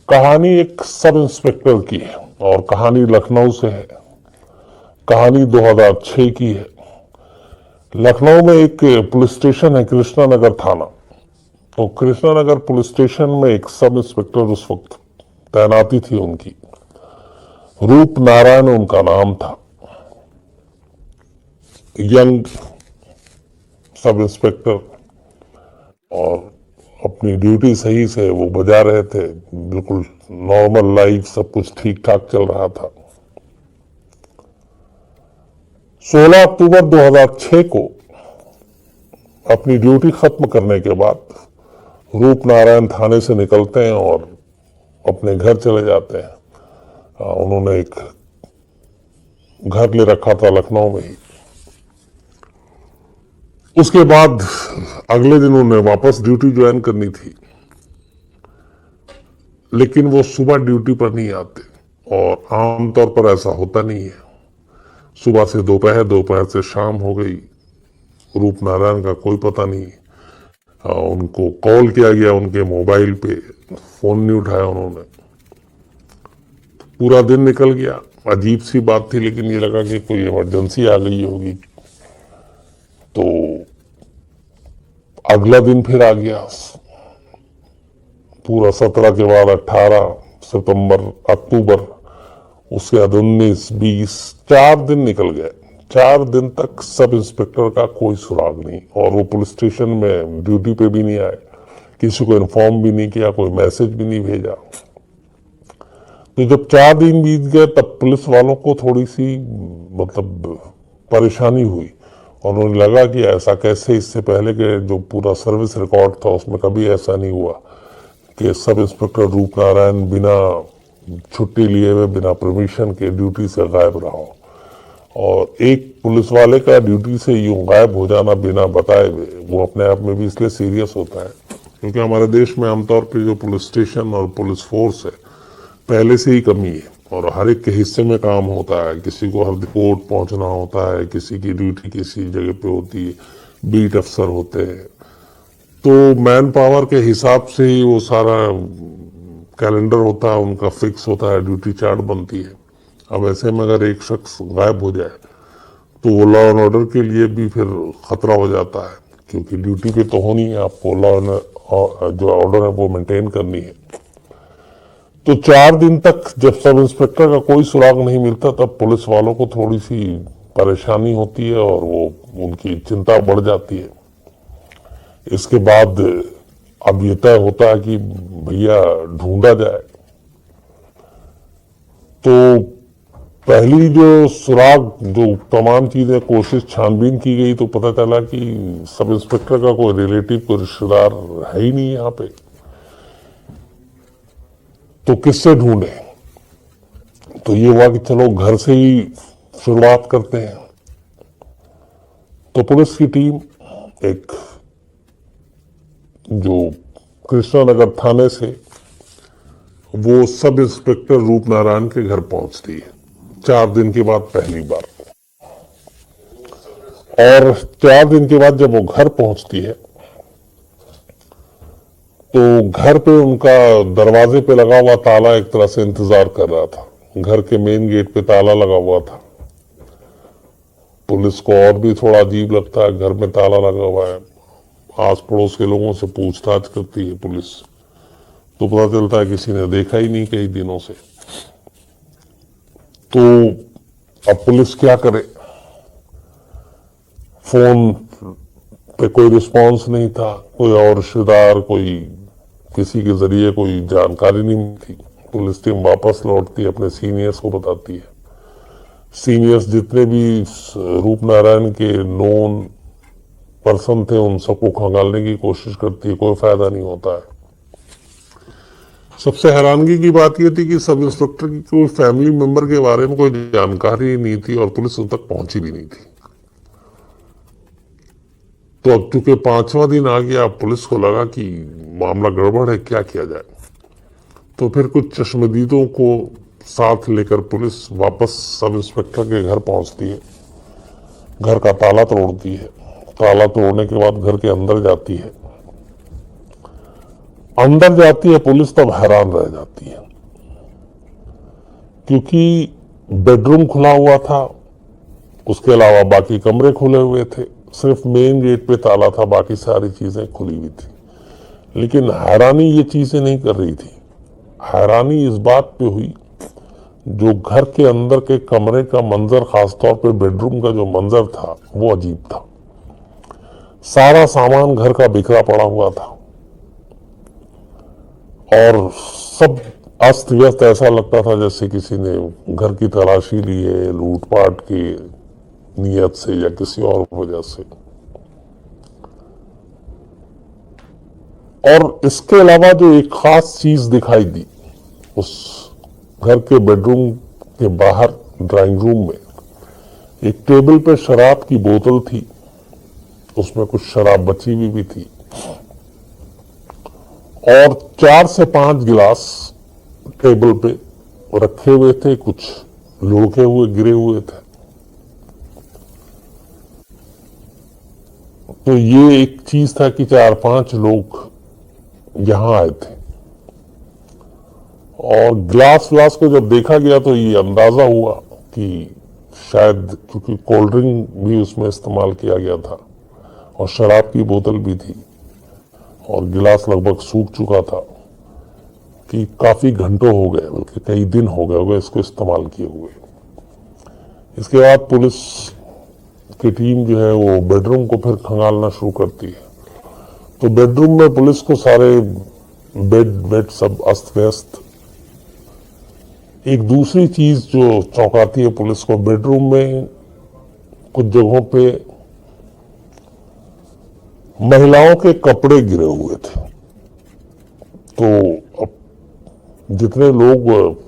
कहानी एक sub inspector की है और कहानी लखनऊ से है। कहानी 2006 की है। लखनऊ में एक पुलिस स्टेशन है, कृष्णा नगर थाना। तो कृष्णा नगर पुलिस स्टेशन में एक सब इंस्पेक्टर उस वक्त तैनाती थी उनकी। रूप नारायण उनका नाम था। यंग सब इंस्पेक्टर, और अपनी ड्यूटी सही से वो बजा रहे थे। बिल्कुल नॉर्मल लाइफ, सब कुछ ठीक ठाक चल रहा था। 16 अक्टूबर 2006 को अपनी ड्यूटी खत्म करने के बाद रूप नारायण थाने से निकलते हैं और अपने घर चले जाते हैं। उन्होंने एक घर ले रखा था लखनऊ में ही। उसके बाद अगले दिन उन्हें वापस ड्यूटी ज्वाइन करनी थी, लेकिन वो सुबह ड्यूटी पर नहीं आते। और आमतौर पर ऐसा होता नहीं है। सुबह से दोपहर, दोपहर से शाम हो गई, रूप नारायण का कोई पता नहीं। उनको कॉल किया गया, उनके मोबाइल पे फोन नहीं उठाया उन्होंने। पूरा दिन निकल गया। अजीब सी बात थी, लेकिन ये लगा कि कोई इमरजेंसी आ गई होगी। तो अगला दिन फिर आ गया। पूरा 17 के बाद 18 सितंबर, अक्टूबर, उसके बाद 19, 20, 4 दिन निकल गए। 4 दिन तक सब इंस्पेक्टर का कोई सुराग नहीं, और वो पुलिस स्टेशन में ड्यूटी पे भी नहीं आए, किसी को इन्फॉर्म भी नहीं किया, कोई मैसेज भी नहीं भेजा। तो जब 4 दिन बीत गए तब पुलिस वालों को थोड़ी सी मतलब परेशानी हुई, और उन्हें लगा कि ऐसा कैसे, इससे पहले के जो पूरा सर्विस रिकॉर्ड था उसमें कभी ऐसा नहीं हुआ कि सब इंस्पेक्टर रूप नारायण बिना छुट्टी लिए हुए, बिना परमिशन के ड्यूटी से गायब रहा हो। और एक पुलिस वाले का ड्यूटी से यूं गायब हो जाना बिना बताए हुए, वो अपने आप में भी इसलिए सीरियस होता है क्योंकि हमारे देश में आमतौर पर जो पुलिस स्टेशन और पुलिस फोर्स है पहले से ही कमी है, और हर एक के हिस्से में काम होता है। किसी को हर कोर्ट पहुंचना होता है, किसी की ड्यूटी किसी जगह पे होती है, बीट अफसर होते हैं। तो मैन पावर के हिसाब से ही वो सारा कैलेंडर होता है, उनका फिक्स होता है, ड्यूटी चार्ट बनती है। अब ऐसे में अगर एक शख्स गायब हो जाए तो वो लॉ एंड ऑर्डर के लिए भी फिर खतरा हो जाता है, क्योंकि ड्यूटी पे तो होनी है, आपको लॉ एंड जो ऑर्डर है वो मेंटेन करनी है। तो 4 दिन तक जब सब इंस्पेक्टर का कोई सुराग नहीं मिलता, तब पुलिस वालों को थोड़ी सी परेशानी होती है और वो उनकी चिंता बढ़ जाती है। इसके बाद अब ये तय होता है कि भैया ढूंढा जाए। तो पहली जो सुराग, जो तमाम चीजें कोशिश छानबीन की गई, तो पता चला कि सब इंस्पेक्टर का कोई रिलेटिव, कोई रिश्तेदार है ही नहीं यहाँ पे। तो किससे ढूंढे? तो ये हुआ कि चलो घर से ही शुरुआत करते हैं। तो पुलिस की टीम एक जो कृष्णा नगर थाने से वो सब इंस्पेक्टर रूप नारायण के घर पहुंचती है 4 दिन के बाद पहली बार। और 4 दिन के बाद जब वो घर पहुंचती है तो घर पे उनका दरवाजे पे लगा हुआ ताला एक तरह से इंतजार कर रहा था। घर के मेन गेट पे ताला लगा हुआ था। पुलिस को और भी थोड़ा अजीब लगता है, घर में ताला लगा हुआ है। आस पड़ोस के लोगों से पूछताछ करती है पुलिस, तो पता चलता है किसी ने देखा ही नहीं कई दिनों से। तो अब पुलिस क्या करे? फोन पे कोई रिस्पांस नहीं था, कोई और रिश्तेदार, कोई किसी के जरिए कोई जानकारी नहीं मिलती। पुलिस टीम वापस लौटती है, अपने सीनियर्स को बताती है। सीनियर्स जितने भी रूप नारायण के नोन पर्सन थे उन सबको खंगालने की कोशिश करती है, कोई फायदा नहीं होता है। सबसे हैरानगी की बात यह थी कि सब इंस्पेक्टर की कोई फैमिली मेंबर के बारे में कोई जानकारी नहीं थी, और पुलिस उन तक पहुंची भी नहीं थी। तो अब चूंकि 5वां दिन आ गया, पुलिस को लगा कि मामला गड़बड़ है, क्या किया जाए। तो फिर कुछ चश्मदीदों को साथ लेकर पुलिस वापस सब इंस्पेक्टर के घर पहुंचती है। घर का ताला तोड़ती है। ताला तोड़ने के बाद घर के अंदर जाती है। अंदर जाती है पुलिस तब हैरान रह जाती है, क्योंकि बेडरूम खुला हुआ था, उसके अलावा बाकी कमरे खुले हुए थे, सिर्फ मेन गेट पे ताला था, बाकी सारी चीजें खुली हुई थी। लेकिन हैरानी ये चीजें नहीं कर रही थी, हैरानी इस बात पे हुई जो घर के अंदर के कमरे का मंजर, खासतौर पे बेडरूम का जो मंजर था वो अजीब था। सारा सामान घर का बिखरा पड़ा हुआ था और सब अस्त व्यस्त, ऐसा लगता था जैसे किसी ने घर की तलाशी ली है लूटपाट की नियत से या किसी और वजह से। और इसके अलावा जो एक खास चीज दिखाई दी, उस घर के बेडरूम के बाहर ड्राइंग रूम में एक टेबल पे शराब की बोतल थी, उसमें कुछ शराब बची हुई भी थी और 4 से 5 गिलास टेबल पे रखे हुए थे, कुछ लुढ़के हुए गिरे हुए थे। तो ये एक चीज था कि 4-5 लोग यहां आए थे। और ग्लास व्लास को जब देखा गया तो ये अंदाजा हुआ कि शायद, क्योंकि कोल्ड ड्रिंक भी उसमें इस्तेमाल किया गया था और शराब की बोतल भी थी और गिलास लगभग सूख चुका था, कि काफी घंटों हो गए, बल्कि कई दिन हो गए होंगे इसको इस्तेमाल किए हुए। इसके बाद पुलिस की टीम जो है वो बेडरूम को फिर खंगालना शुरू करती है। तो बेडरूम में पुलिस को सारे बेड सब अस्त व्यस्त। एक दूसरी चीज जो चौंकाती है पुलिस को, बेडरूम में कुछ जगहों पे महिलाओं के कपड़े गिरे हुए थे। तो अब जितने लोग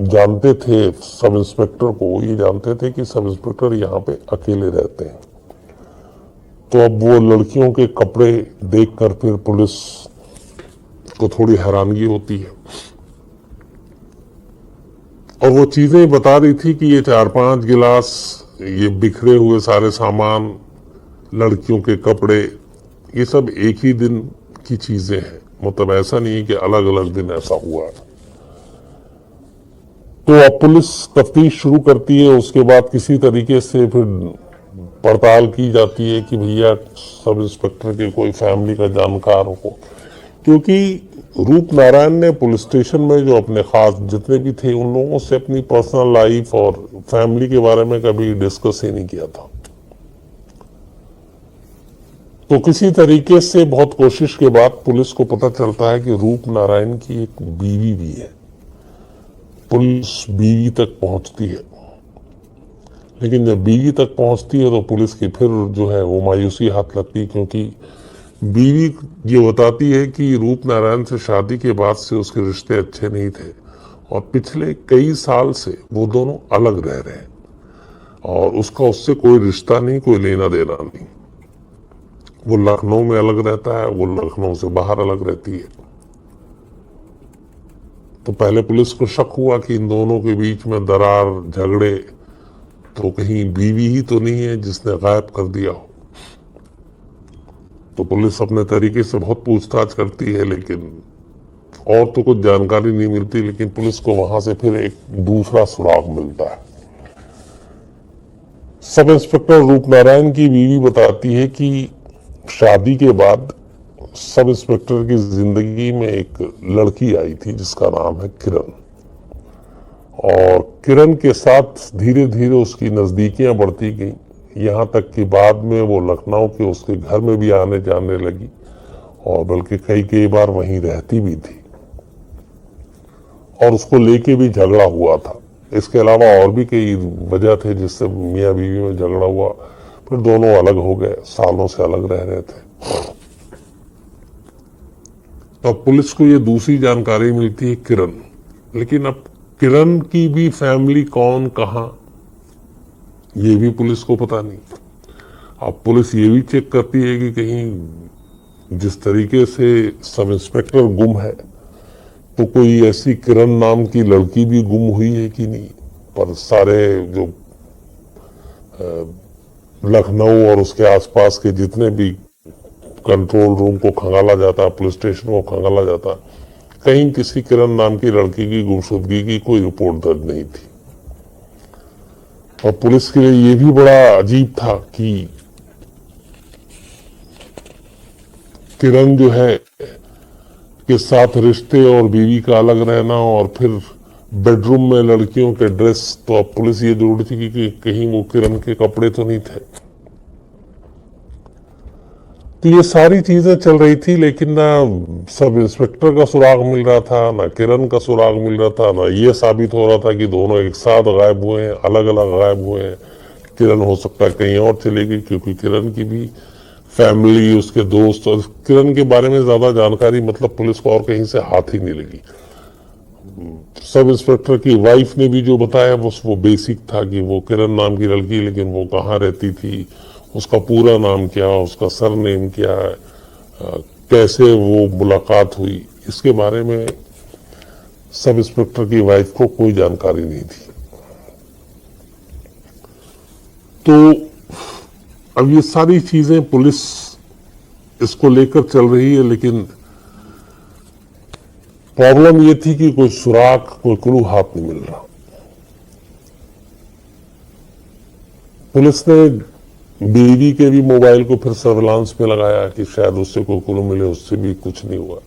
जानते थे सब इंस्पेक्टर को, ये जानते थे कि सब इंस्पेक्टर यहाँ पे अकेले रहते हैं। तो अब वो लड़कियों के कपड़े देखकर फिर पुलिस को थोड़ी हैरानगी होती है और वो चीजें बता रही थी कि ये 4-5 गिलास, ये बिखरे हुए सारे सामान, लड़कियों के कपड़े, ये सब एक ही दिन की चीजें हैं। मतलब ऐसा नहीं है कि अलग अलग दिन ऐसा हुआ है। तो अब पुलिस तफ्तीश शुरू करती है। उसके बाद किसी तरीके से फिर पड़ताल की जाती है कि भैया सब इंस्पेक्टर के कोई फैमिली का जानकार हो, क्योंकि रूप नारायण ने पुलिस स्टेशन में जो अपने खास जितने भी थे उन लोगों से अपनी पर्सनल लाइफ और फैमिली के बारे में कभी डिस्कस ही नहीं किया था। तो किसी तरीके से बहुत कोशिश के बाद पुलिस को पता चलता है कि रूप नारायण की एक बीवी भी है। पुलिस बीवी तक पहुंचती है, लेकिन जब बीवी तक पहुंचती है तो पुलिस की फिर जो है वो मायूसी हाथ लगती है, क्योंकि बीवी ये बताती है कि रूप नारायण से शादी के बाद से उसके रिश्ते अच्छे नहीं थे और पिछले कई साल से वो दोनों अलग रह रहे हैं और उसका उससे कोई रिश्ता नहीं, कोई लेना देना नहीं। वो लखनऊ में अलग रहता है, वो लखनऊ से बाहर अलग रहती है। तो पहले पुलिस को शक हुआ कि इन दोनों के बीच में दरार, झगड़े, तो कहीं बीवी ही तो नहीं है जिसने गायब कर दिया हो। तो पुलिस अपने तरीके से बहुत पूछताछ करती है, लेकिन और तो कुछ जानकारी नहीं मिलती। लेकिन पुलिस को वहां से फिर एक दूसरा सुराग मिलता है। सब इंस्पेक्टर रूप नारायण की बीवी बताती है कि शादी के बाद सब इंस्पेक्टर की जिंदगी में एक लड़की आई थी जिसका नाम है किरण, और किरण के साथ धीरे धीरे उसकी नजदीकियां बढ़ती गई, यहाँ तक कि बाद में वो लखनऊ के उसके घर में भी आने जाने लगी और बल्कि कई बार वहीं रहती भी थी और उसको लेके भी झगड़ा हुआ था। इसके अलावा और भी कई वजह थे जिससे मियाँ बीवी में झगड़ा हुआ, फिर दोनों अलग हो गए, सालों से अलग रह रहे थे। तो पुलिस को ये दूसरी जानकारी मिलती है किरण, लेकिन अब किरण की भी फैमिली कौन, कहां, ये भी पुलिस को पता नहीं। अब पुलिस ये भी चेक करती है कि कहीं जिस तरीके से सब इंस्पेक्टर गुम है तो कोई ऐसी किरण नाम की लड़की भी गुम हुई है कि नहीं। पर सारे जो लखनऊ और उसके आसपास के जितने भी कंट्रोल रूम को खंगाला जाता, पुलिस स्टेशन को खंगाला जाता, कहीं किसी किरण नाम की लड़की की गुमशुदगी की कोई रिपोर्ट दर्ज नहीं थी। और पुलिस के लिए यह भी बड़ा अजीब था कि किरण जो है के साथ रिश्ते और बीवी का अलग रहना और फिर बेडरूम में लड़कियों के ड्रेस, तो अब पुलिस ये ढूंढ थी कि कहीं वो किरण के कपड़े तो नहीं थे। तो ये सारी चीजें चल रही थी, लेकिन ना सब इंस्पेक्टर का सुराग मिल रहा था, ना किरण का सुराग मिल रहा था, ना ये साबित हो रहा था कि दोनों एक साथ गायब हुए हैं, अलग अलग गायब हुए हैं। किरण हो सकता है कहीं और चली गई, क्योंकि किरण की भी फैमिली, उसके दोस्त और किरण के बारे में ज्यादा जानकारी मतलब पुलिस को और कहीं से हाथ ही नहीं लगी। सब इंस्पेक्टर की वाइफ ने भी जो बताया बस वो बेसिक था कि वो किरण नाम की लड़की, लेकिन वो कहाँ रहती थी, उसका पूरा नाम क्या, उसका सरनेम क्या है, कैसे वो मुलाकात हुई, इसके बारे में सब इंस्पेक्टर की वाइफ को कोई जानकारी नहीं थी। तो अब ये सारी चीजें पुलिस इसको लेकर चल रही है, लेकिन प्रॉब्लम ये थी कि कोई सुराग, कोई क्लू हाथ नहीं मिल रहा। पुलिस ने बीवी के भी मोबाइल को फिर सर्विलांस में लगाया कि शायद उससे कोई क्लू मिले, उससे भी कुछ नहीं हुआ।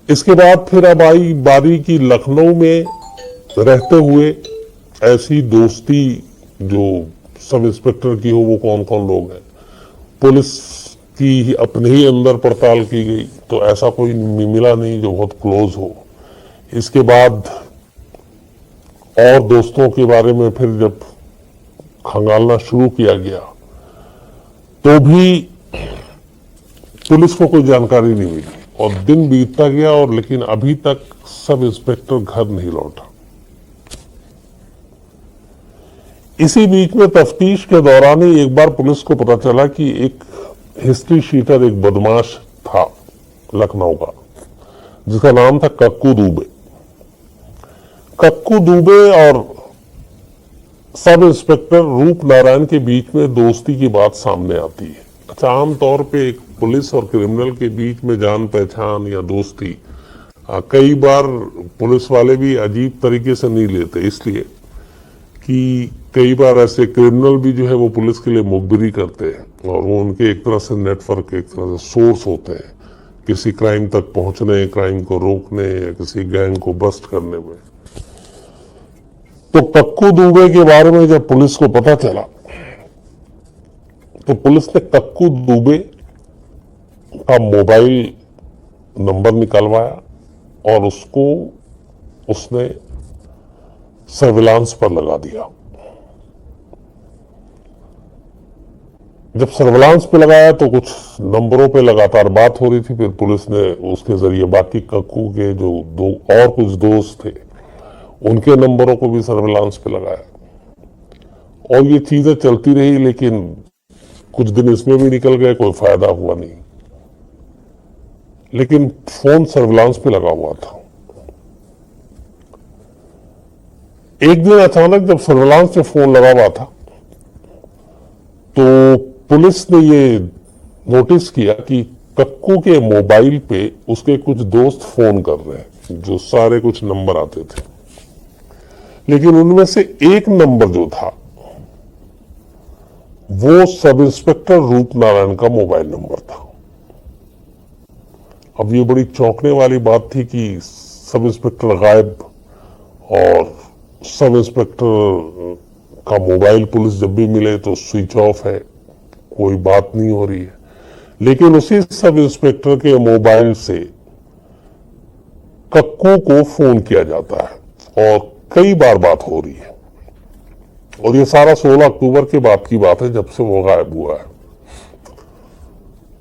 इसके बाद फिर अब आई बारी की लखनऊ में रहते हुए ऐसी दोस्ती जो सब इंस्पेक्टर की हो, वो कौन कौन लोग हैं। पुलिस की अपने ही अंदर पड़ताल की गई तो ऐसा कोई मिला नहीं जो बहुत क्लोज हो। इसके बाद और दोस्तों के बारे में फिर जब खंगालना शुरू किया गया तो भी पुलिस को कोई जानकारी नहीं मिली और दिन बीतता गया, और लेकिन अभी तक सब इंस्पेक्टर घर नहीं लौटा। इसी बीच में तफ्तीश के दौरान ही एक बार पुलिस को पता चला कि एक हिस्ट्री शीटर, एक बदमाश था लखनऊ का, जिसका नाम था कक्कू दुबे। कक्कू दुबे और सब इंस्पेक्टर रूप नारायण के बीच में दोस्ती की बात सामने आती है। अच्छा, आमतौर पे एक पुलिस और क्रिमिनल के बीच में जान पहचान या दोस्ती कई बार पुलिस वाले भी अजीब तरीके से नहीं लेते, इसलिए कि कई बार ऐसे क्रिमिनल भी जो है वो पुलिस के लिए मुखबिरी करते हैं और वो उनके एक तरह से नेटवर्क, एक तरह से सोर्स होते हैं किसी क्राइम तक पहुंचने, क्राइम को रोकने या किसी गैंग को बस्ट करने में। तो कक्कू दुबे के बारे में जब पुलिस को पता चला तो पुलिस ने कक्कू दुबे का मोबाइल नंबर निकलवाया और उसने सर्विलांस पर लगा दिया। जब सर्विलांस पे लगाया तो कुछ नंबरों पे लगातार बात हो रही थी। फिर पुलिस ने उसके जरिए बाकी कक्कू के जो दो और कुछ दोस्त थे उनके नंबरों को भी सर्विलांस पे लगाया और ये चीजें चलती रही, लेकिन कुछ दिन इसमें भी निकल गए, कोई फायदा हुआ नहीं। लेकिन फोन सर्विलांस पे लगा हुआ था। एक दिन अचानक जब सर्विलांस पे फोन लगा हुआ था तो पुलिस ने ये नोटिस किया कि कक्कू के मोबाइल पे उसके कुछ दोस्त फोन कर रहे हैं, जो सारे कुछ नंबर आते थे, लेकिन उनमें से एक नंबर जो था वो सब इंस्पेक्टर रूप नारायण का मोबाइल नंबर था। अब ये बड़ी चौंकने वाली बात थी कि सब इंस्पेक्टर गायब और सब इंस्पेक्टर का मोबाइल पुलिस जब भी मिले तो स्विच ऑफ है, कोई बात नहीं हो रही है। लेकिन उसी सब इंस्पेक्टर के मोबाइल से कक्कू को फोन किया जाता है और कई बार बात हो रही है, और ये सारा 16 अक्टूबर के बाद की बात है जब से वो गायब हुआ है।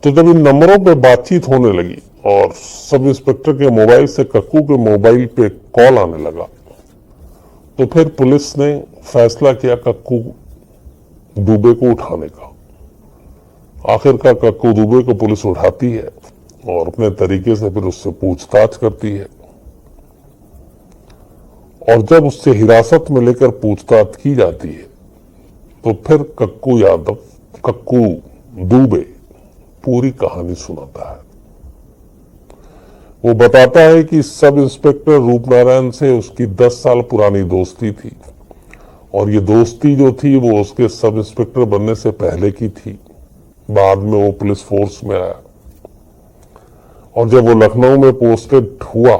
तो जब इन नंबरों पे बातचीत होने लगी और सब इंस्पेक्टर के मोबाइल से कक्कू के मोबाइल पे कॉल आने लगा तो फिर पुलिस ने फैसला किया कक्कू दुबे को उठाने का। आखिरकार कक्कू दुबे को पुलिस उठाती है और अपने तरीके से फिर उससे पूछताछ करती है, और जब उससे हिरासत में लेकर पूछताछ की जाती है तो फिर कक्कू दुबे पूरी कहानी सुनाता है। वो बताता है कि सब इंस्पेक्टर रूपनारायण से उसकी 10 साल पुरानी दोस्ती थी और ये दोस्ती जो थी वो उसके सब इंस्पेक्टर बनने से पहले की थी। बाद में वो पुलिस फोर्स में आया और जब वो लखनऊ में पोस्टेड हुआ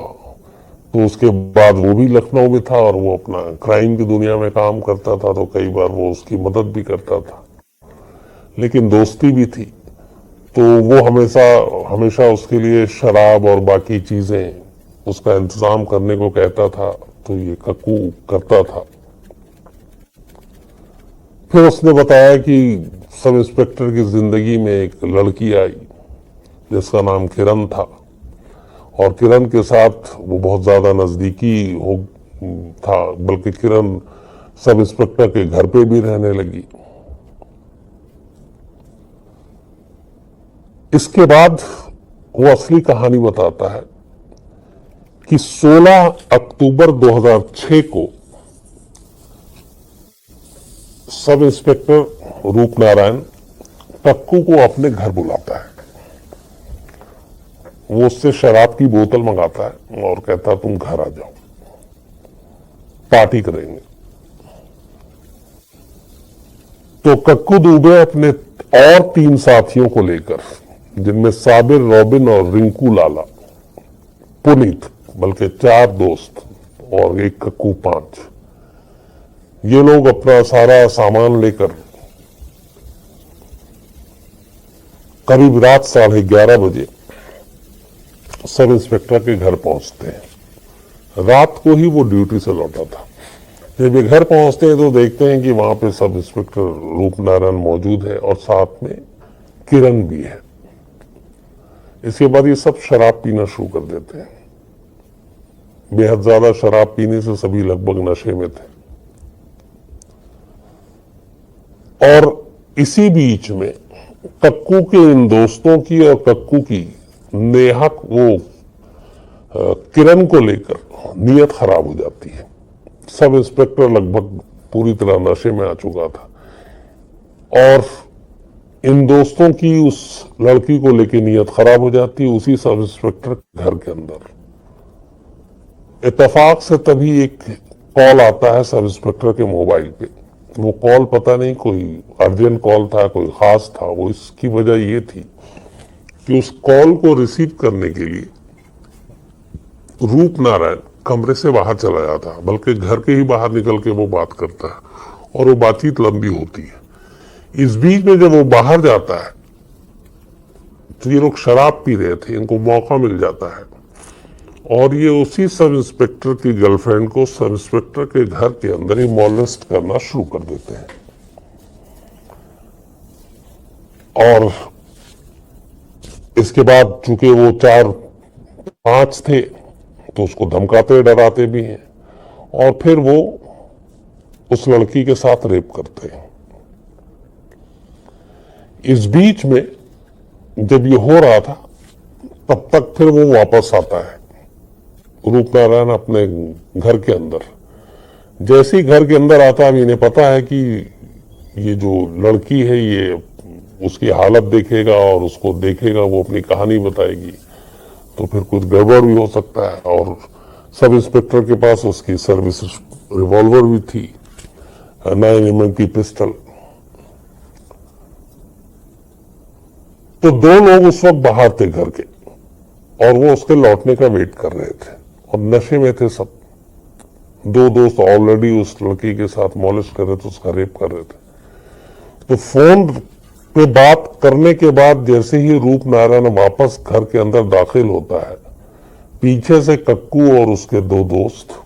तो उसके बाद वो भी लखनऊ में था और वो अपना क्राइम की दुनिया में काम करता था, तो कई बार वो उसकी मदद भी करता था, लेकिन दोस्ती भी थी। तो वो हमेशा उसके लिए शराब और बाकी चीजें उसका इंतजाम करने को कहता था, तो ये कक्कू करता था। फिर उसने बताया कि सब इंस्पेक्टर की जिंदगी में एक लड़की आई जिसका नाम किरण था और किरण के साथ वो बहुत ज्यादा नजदीकी हो था, बल्कि किरण सब इंस्पेक्टर के घर पे भी रहने लगी। इसके बाद वो असली कहानी बताता है कि 16 अक्टूबर 2006 को सब इंस्पेक्टर रूपनारायण कक्कू को अपने घर बुलाता है। वो उससे शराब की बोतल मंगाता है और कहता है तुम घर आ जाओ, पार्टी करेंगे। तो कक्कू दुबे अपने और 3 साथियों को लेकर, जिनमें साबिर, रॉबिन और रिंकू लाला, पुनीत, बल्कि 4 दोस्त और एक कक्कू 5, ये लोग अपना सारा सामान लेकर करीब रात 11:30 बजे सब इंस्पेक्टर के घर पहुंचते हैं। रात को ही वो ड्यूटी से लौटा था। जब ये घर पहुंचते हैं तो देखते हैं कि वहां पे सब इंस्पेक्टर रूपनारायण मौजूद है और साथ में किरण भी है। इसके बाद ये सब शराब पीना शुरू कर देते हैं। बेहद ज्यादा शराब पीने से सभी लगभग नशे में थे। और इसी बीच में कक्कू के इन दोस्तों की और कक्कू की नेहा वो किरण को लेकर नीयत खराब हो जाती है। सब इंस्पेक्टर लगभग पूरी तरह नशे में आ चुका था और इन दोस्तों की उस लड़की को लेकर नीयत खराब हो जाती है उसी सब इंस्पेक्टर घर के अंदर। इत्तेफाक से तभी एक कॉल आता है सब इंस्पेक्टर के मोबाइल पे। वो कॉल पता नहीं कोई अर्जेंट कॉल था, कोई खास था। वो इसकी वजह ये थी कि उस कॉल को रिसीव करने के लिए रूपनारायण कमरे से बाहर चला जाता है, बल्कि घर के ही बाहर निकल के वो बात करता है और वो बातचीत लंबी होती है। इस बीच में जब वो बाहर जाता है तो ये लोग शराब पी रहे थे, इनको मौका मिल जाता है और ये उसी सब इंस्पेक्टर की गर्लफ्रेंड को सब इंस्पेक्टर के घर के अंदर ही मॉलेस्ट करना शुरू कर देते हैं। और इसके बाद चूंकि वो 4-5 थे तो उसको धमकाते डराते भी हैं और फिर वो उस लड़की के साथ रेप करते हैं। इस बीच में जब ये हो रहा था तब तक फिर वो वापस आता है रूपनारायण अपने घर के अंदर। जैसे ही घर के अंदर आता है, इन्हें पता है कि ये जो लड़की है ये उसकी हालत देखेगा और उसको देखेगा, वो अपनी कहानी बताएगी, तो फिर कुछ गड़बड़ भी हो सकता है। और सब इंस्पेक्टर के पास उसकी सर्विस रिवॉल्वर भी थी, 9mm की पिस्टल। तो 2 लोग उस वक्त बाहर थे घर के और वो उसके लौटने का वेट कर रहे थे और नशे में थे सब। 2 दोस्त ऑलरेडी उस लड़की के साथ मॉलिश कर रहे थे, उसका रेप कर रहे थे। तो फोन पे बात करने के बाद जैसे ही रूपनारायण वापस घर के अंदर दाखिल होता है, पीछे से कक्कू और उसके 2 दोस्त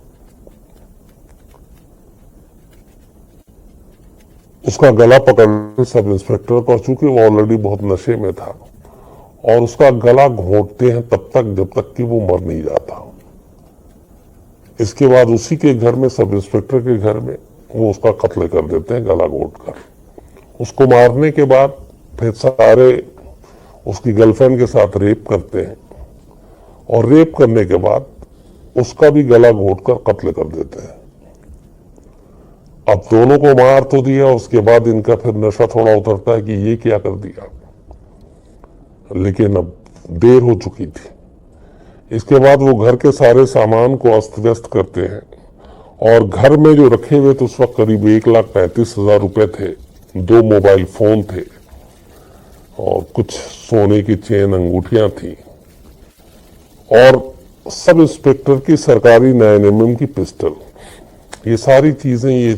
उसका गला पकड़ सब इंस्पेक्टर को, चूंकि वो ऑलरेडी बहुत नशे में था, और उसका गला घोंटते हैं तब तक जब तक कि वो मर नहीं जाता। इसके बाद उसी के घर में, सब इंस्पेक्टर के घर में, वो उसका कत्ल कर देते हैं गला घोंटकर। उसको मारने के बाद फिर सारे उसकी गर्लफ्रेंड के साथ रेप करते हैं और रेप करने के बाद उसका भी गला घोंटकर कत्ल कर देते हैं। अब दोनों को मार तो दिया, उसके बाद इनका फिर नशा थोड़ा उतरता है कि ये क्या कर दिया। लेकिन अब देर हो चुकी थी। इसके बाद वो घर के सारे सामान को अस्त व्यस्त करते हैं और घर में जो रखे हुए थे उस वक्त करीब 1,35,000 रुपए थे, 2 मोबाइल फोन थे और कुछ सोने की चेन अंगूठियां थी और सब इंस्पेक्टर की सरकारी 9mm की पिस्टल। ये सारी चीजें ये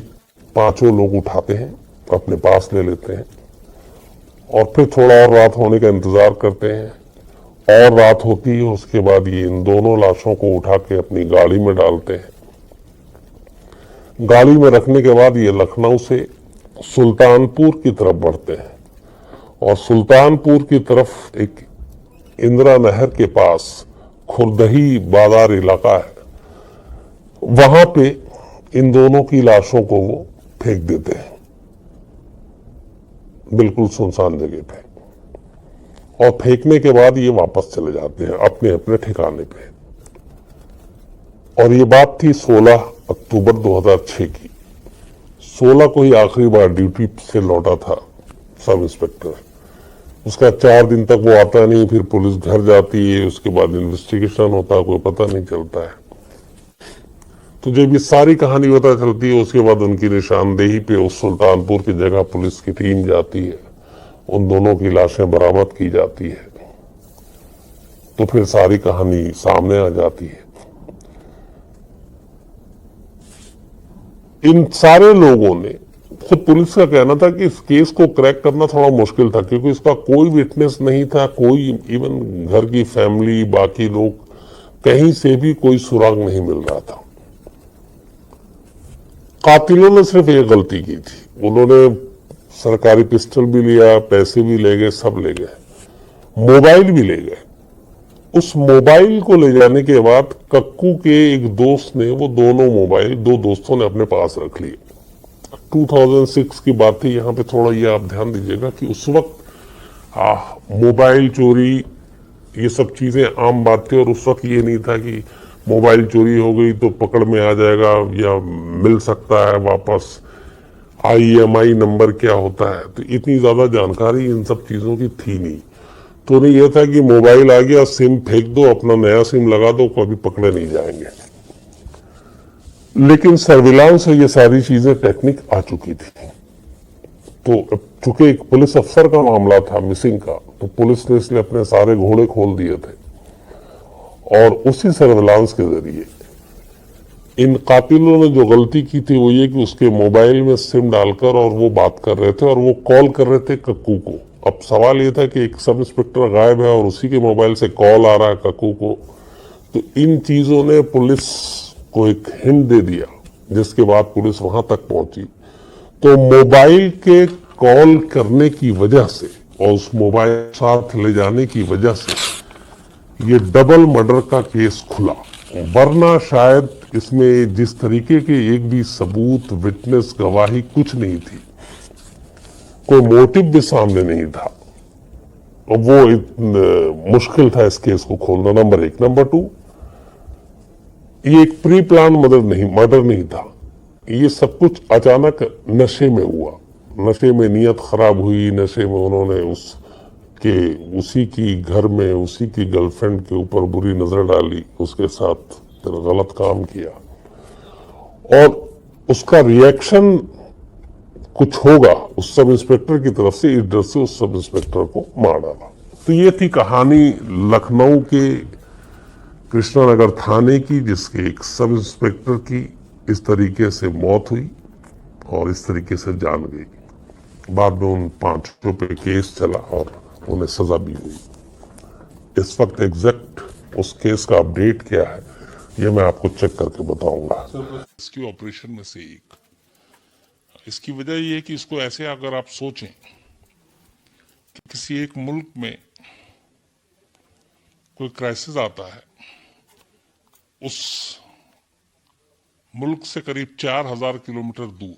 पांचों लोग उठाते हैं, अपने पास ले लेते हैं और फिर थोड़ा और रात होने का इंतजार करते हैं। और रात होती है, उसके बाद ये इन दोनों लाशों को उठा के अपनी गाड़ी में डालते हैं। गाड़ी में रखने के बाद ये लखनऊ से सुल्तानपुर की तरफ बढ़ते हैं और सुल्तानपुर की तरफ एक इंदिरा नहर के पास खुरदही बाजार इलाका है, वहां पे इन दोनों की लाशों को वो फेंक देते हैं, बिल्कुल सुनसान जगह पे। और फेंकने के बाद ये वापस चले जाते हैं अपने अपने ठिकाने पे। और ये बात थी 16 अक्टूबर 2006 की। 16 को ही आखिरी बार ड्यूटी से लौटा था सब इंस्पेक्टर। उसका 4 दिन तक वो आता नहीं, फिर पुलिस घर जाती है, उसके बाद इन्वेस्टिगेशन होता है, कोई पता नहीं चलता है। तो जब ये सारी कहानी पता चलती है, उसके बाद उनकी निशानदेही पे उस सुल्तानपुर की जगह पुलिस की टीम जाती है, उन दोनों की लाशें बरामद की जाती है। तो फिर सारी कहानी सामने आ जाती है। इन सारे लोगों ने, खुद पुलिस का कहना था कि इस केस को क्रैक करना थोड़ा मुश्किल था क्योंकि इसका कोई विटनेस नहीं था, कोई इवन घर की फैमिली, बाकी लोग, कहीं से भी कोई सुराग नहीं मिल रहा था। कातिलों ने सिर्फ एक गलती की थी, उन्होंने सरकारी पिस्टल भी लिया, पैसे भी ले गए, सब ले गए, मोबाइल भी ले गए। उस मोबाइल को ले जाने के बाद कक्कू के एक दोस्त ने वो दोनों मोबाइल, 2 दोस्तों ने अपने पास रख लिए। 2006 की बात थी, यहाँ पे थोड़ा ये आप ध्यान दीजिएगा कि उस वक्त मोबाइल चोरी ये सब चीजें आम बात थी और उस वक्त ये नहीं था कि मोबाइल चोरी हो गई तो पकड़ में आ जाएगा या मिल सकता है वापस, IMI नंबर क्या होता है, तो इतनी ज्यादा जानकारी इन सब चीजों की थी नहीं। तो नहीं यह था कि मोबाइल आ गया, सिम फेंक दो, अपना नया सिम लगा दो, कभी पकड़े नहीं जाएंगे। लेकिन सर्विलांस से ये सारी चीजें टेक्निक आ चुकी थी। तो चूंकि एक पुलिस अफसर का मामला था मिसिंग का, तो पुलिस ने इसलिए अपने सारे घोड़े खोल दिए थे और उसी सर्विलांस के जरिए इन कातिलों ने जो गलती की थी वो ये कि उसके मोबाइल में सिम डालकर और वो बात कर रहे थे और वो कॉल कर रहे थे कक्कू को। अब सवाल ये था कि एक सब इंस्पेक्टर गायब है और उसी के मोबाइल से कॉल आ रहा है कक्कू को, तो इन चीजों ने पुलिस को एक हिंट दे दिया, जिसके बाद पुलिस वहां तक पहुंची। तो मोबाइल के कॉल करने की वजह से और उस मोबाइल साथ ले जाने की वजह से ये डबल मर्डर का केस खुला, वरना शायद इसमें जिस तरीके के एक भी सबूत, विटनेस, गवाही कुछ नहीं थी, कोई मोटिव भी सामने नहीं था, और वो मुश्किल था इस केस को खोलना, नंबर 1। नंबर 2, ये एक प्री प्लान मर्डर नहीं था, ये सब कुछ अचानक नशे में हुआ, नशे में नीयत खराब हुई, नशे में उन्होंने उसी की घर में उसी की गर्लफ्रेंड के ऊपर बुरी नजर डाली, उसके साथ गलत काम किया और उसका रिएक्शन कुछ होगा उस सब इंस्पेक्टर की तरफ से, इस डर से उस सब इंस्पेक्टर को मार डाला। तो ये थी कहानी लखनऊ के कृष्णानगर थाने की, जिसके एक सब इंस्पेक्टर की इस तरीके से मौत हुई और इस तरीके से जान गई। बाद में उन 5 पे केस चला और उन्हें सजा भी हुई। इस वक्त एग्जैक्ट उस केस का अपडेट क्या है ये मैं आपको चेक करके बताऊंगा। इसकी ऑपरेशन में से एक, इसकी वजह यह है कि इसको ऐसे अगर आप सोचें कि किसी एक मुल्क में कोई क्राइसिस आता है, उस मुल्क से करीब 4000 किलोमीटर दूर,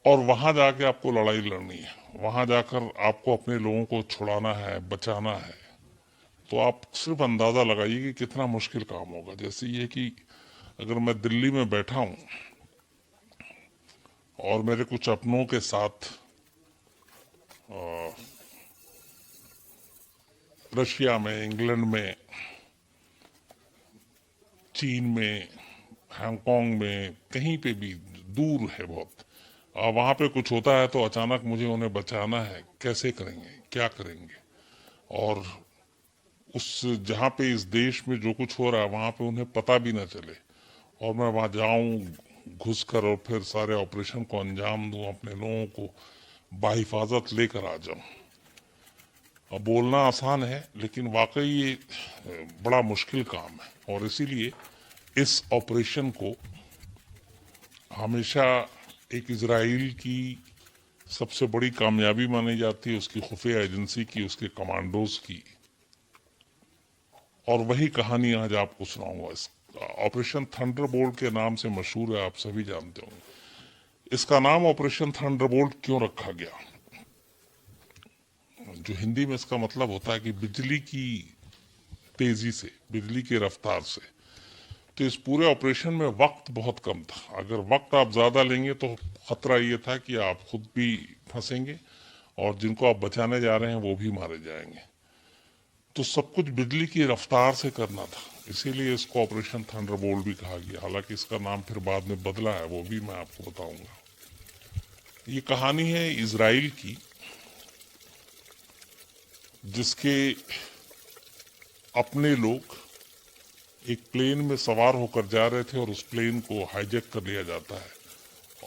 और वहां जाके आपको लड़ाई लड़नी है, वहां जाकर आपको अपने लोगों को छुड़ाना है, बचाना है, तो आप सिर्फ अंदाजा लगाइए कि कितना मुश्किल काम होगा। जैसे ये कि अगर मैं दिल्ली में बैठा हूं और मेरे कुछ अपनों के साथ रशिया में, इंग्लैंड में, चीन में, हांगकांग में, कहीं पे भी दूर है बहुत। वहां पे कुछ होता है तो अचानक मुझे उन्हें बचाना है, कैसे करेंगे, क्या करेंगे? और उस जहाँ पे इस देश में जो कुछ हो रहा है वहां पे उन्हें पता भी ना चले, और मैं वहां जाऊं घुस कर और फिर सारे ऑपरेशन को अंजाम दूं, अपने लोगों को बाहिफाजत लेकर आ जाऊं। अब बोलना आसान है लेकिन वाकई ये बड़ा मुश्किल काम है, और इसीलिए इस ऑपरेशन को हमेशा एक इजराइल की सबसे बड़ी कामयाबी मानी जाती है, उसकी खुफिया एजेंसी की, उसके कमांडोज की। और वही कहानी आज आपको सुनाऊंगा। इस ऑपरेशन थंडरबोल्ट के नाम से मशहूर है, आप सभी जानते होंगे। इसका नाम ऑपरेशन थंडरबोल्ट क्यों रखा गया? जो हिंदी में इसका मतलब होता है कि बिजली की तेजी से, बिजली की रफ्तार से। तो इस पूरे ऑपरेशन में वक्त बहुत कम था। अगर वक्त आप ज्यादा लेंगे तो खतरा ये था कि आप खुद भी फंसेंगे और जिनको आप बचाने जा रहे हैं वो भी मारे जाएंगे। तो सब कुछ बिजली की रफ्तार से करना था, इसीलिए इसको ऑपरेशन थंडरबोल्ट भी कहा गया। हालांकि इसका नाम फिर बाद में बदला है, वो भी मैं आपको बताऊंगा। ये कहानी है इजराइल की, जिसके अपने लोग एक प्लेन में सवार होकर जा रहे थे और उस प्लेन को हाईजैक कर लिया जाता है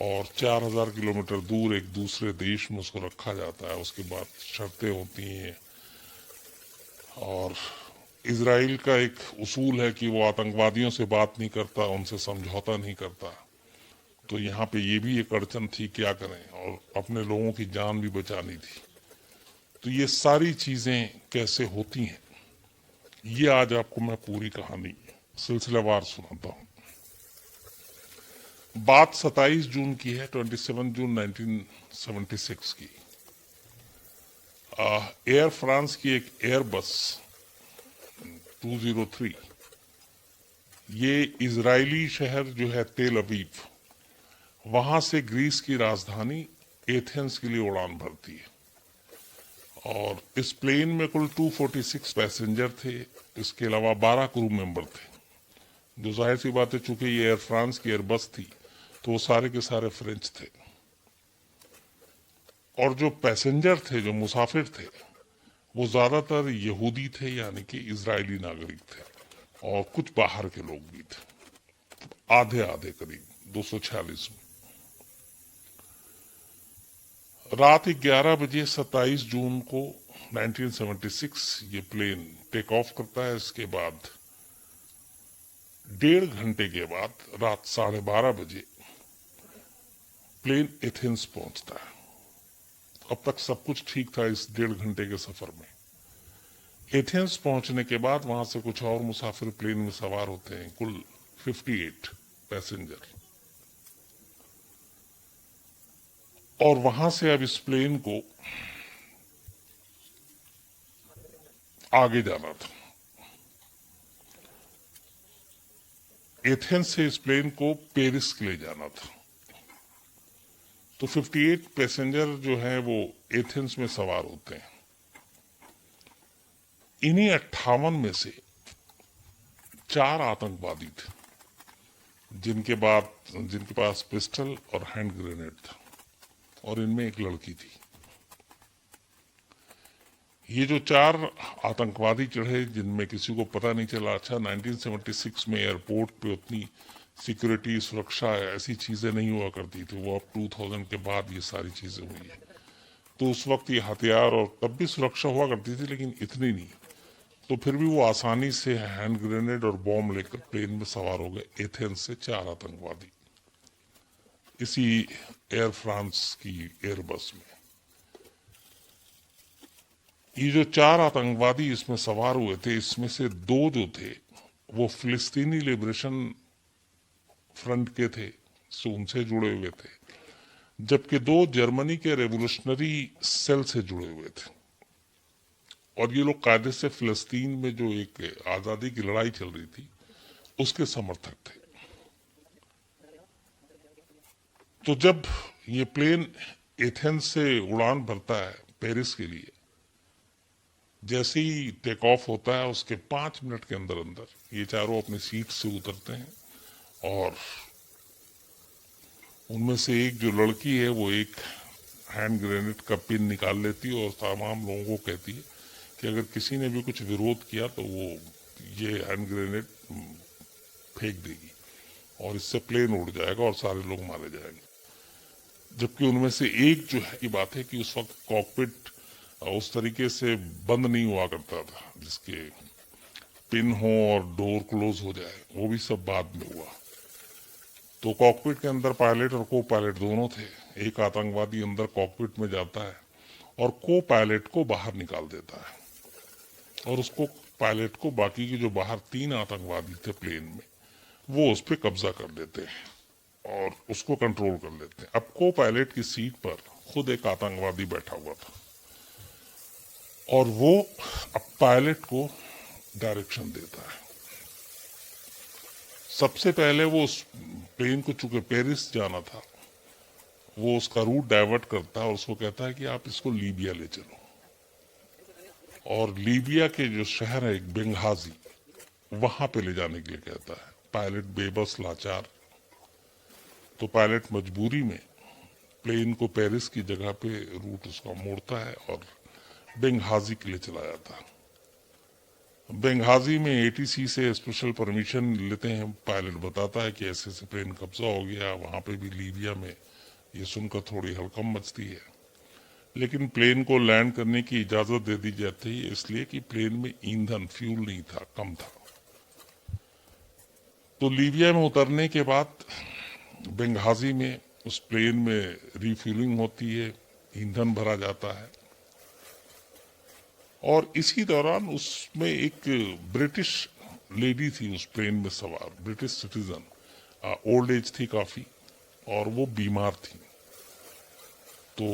और 4000 किलोमीटर दूर एक दूसरे देश में उसको रखा जाता है। उसके बाद शर्तें होती हैं, और इजराइल का एक उसूल है कि वो आतंकवादियों से बात नहीं करता, उनसे समझौता नहीं करता। तो यहाँ पे ये भी एक अड़चन थी, क्या करें, और अपने लोगों की जान भी बचानी थी। तो ये सारी चीजें कैसे होती हैं, ये आज आपको मैं पूरी कहानी सिलसिलेवार सुनाता हूँ। बात 27 जून की है, 27 जून 1976 की। एयर फ्रांस की एक एयरबस 203, ये इजरायली शहर जो है तेल अवीव, वहां से ग्रीस की राजधानी एथेंस के लिए उड़ान भरती है। और इस प्लेन में कुल 246 पैसेंजर थे, इसके अलावा 12 क्रू मेंबर थे। जो जाहिर सी बात है, चूंकि ये एयर फ्रांस की एयरबस थी तो वो सारे के सारे फ्रेंच थे। और जो पैसेंजर थे, जो मुसाफिर थे, वो ज्यादातर यहूदी थे, यानी कि इजरायली नागरिक थे, और कुछ बाहर के लोग भी थे, आधे आधे करीब 246 में। रात 11 बजे 27 जून को 1976 ये प्लेन टेक ऑफ करता है। इसके बाद 1.5 घंटे के बाद रात 12:30 बजे प्लेन एथेंस पहुंचता है। अब तक सब कुछ ठीक था इस 1.5 घंटे के सफर में। एथेंस पहुंचने के बाद वहां से कुछ और मुसाफिर प्लेन में सवार होते हैं, कुल 58 पैसेंजर। और वहां से अब इस प्लेन को आगे जाना था। एथेंस से इस प्लेन को पेरिस के लिए जाना था। तो 58 पैसेंजर जो हैं वो एथेंस में सवार होते हैं। इन्हीं 58 में से 4 आतंकवादी थे, जिनके पास पिस्टल और हैंड ग्रेनेड था, और इनमें एक लड़की थी। ये जो 4 आतंकवादी चढ़े, जिनमें किसी को पता नहीं चला। अच्छा, 1976 में एयरपोर्ट पे उतनी सिक्योरिटी, सुरक्षा, ऐसी चीजें नहीं हुआ करती थी। वो अब 2000 के बाद ये सारी चीजें हुई है। तो उस वक्त ये हथियार, और तब भी सुरक्षा हुआ करती थी लेकिन इतनी नहीं। तो फिर भी वो आसानी से हैंड ग्रेनेड और बॉम्ब लेकर प्लेन में सवार हो गए। एथेंस से 4 आतंकवादी इसी एयर फ्रांस की एयरबस में। ये जो 4 आतंकवादी इसमें सवार हुए थे, इसमें से 2 जो थे वो फिलिस्तीनी लिबरेशन फ्रंट के थे, सो उनसे जुड़े हुए थे, जबकि 2 जर्मनी के रेवोल्यूशनरी सेल से जुड़े हुए थे। और ये लोग कायदे से फिलिस्तीन में जो एक आजादी की लड़ाई चल रही थी उसके समर्थक थे। तो जब ये प्लेन एथेंस से उड़ान भरता है पेरिस के लिए, जैसे ही टेक ऑफ होता है उसके 5 मिनट के अंदर अंदर ये चारों अपनी सीट से उतरते हैं और उनमें से एक जो लड़की है वो एक हैंड ग्रेनेड का पिन निकाल लेती है और तमाम लोगों को कहती है कि अगर किसी ने भी कुछ विरोध किया तो वो ये हैंड ग्रेनेड फेंक देगी और इससे प्लेन उड़ जाएगा और सारे लोग मारे जाएंगे। जबकि उनमें से एक जो है की बात है कि उस वक्त कॉकपिट उस तरीके से बंद नहीं हुआ करता था जिसके पिन हो और डोर क्लोज हो जाए, वो भी सब बाद में हुआ। तो कॉकपिट के अंदर पायलट और को पायलट दोनों थे। एक आतंकवादी अंदर कॉकपिट में जाता है और को पायलट को बाहर निकाल देता है और उसको पायलट को बाकी के जो बाहर 3 आतंकवादी थे प्लेन में वो उस पर कब्जा कर लेते हैं और उसको कंट्रोल कर लेते हैं। अब को पायलट की सीट पर खुद एक आतंकवादी बैठा हुआ था और वो अब पायलट को डायरेक्शन देता है। सबसे पहले वो उस प्लेन को चूंकि पेरिस जाना था वो उसका रूट डाइवर्ट करता है और उसको कहता है कि आप इसको लीबिया ले चलो। और लीबिया के जो शहर है एक बेंगाजी वहां पे ले जाने के लिए कहता है। पायलट बेबस लाचार, तो पायलट मजबूरी में प्लेन को पेरिस की जगह पे रूट उसका मोड़ता है और बेंगाजी के लिए चला जाता है। बेंगाजी में एटीसी से स्पेशल परमिशन लेते हैं। पायलट बताता है कि ऐसे ऐसे प्लेन कब्जा हो गया। वहां पे भी लीबिया में ये सुनकर थोड़ी हड़कंप मचती है, लेकिन प्लेन को लैंड करने की इजाजत दे दी जाती है इसलिए कि प्लेन में ईंधन फ्यूल नहीं था, कम था। तो लीबिया में उतरने के बाद बेंगाजी में उस प्लेन में रिफ्यूलिंग होती है, ईंधन भरा जाता है और इसी दौरान उसमें एक ब्रिटिश लेडी थी उस प्लेन में सवार, ब्रिटिश सिटीजन, ओल्ड एज थी काफी और वो बीमार थी। तो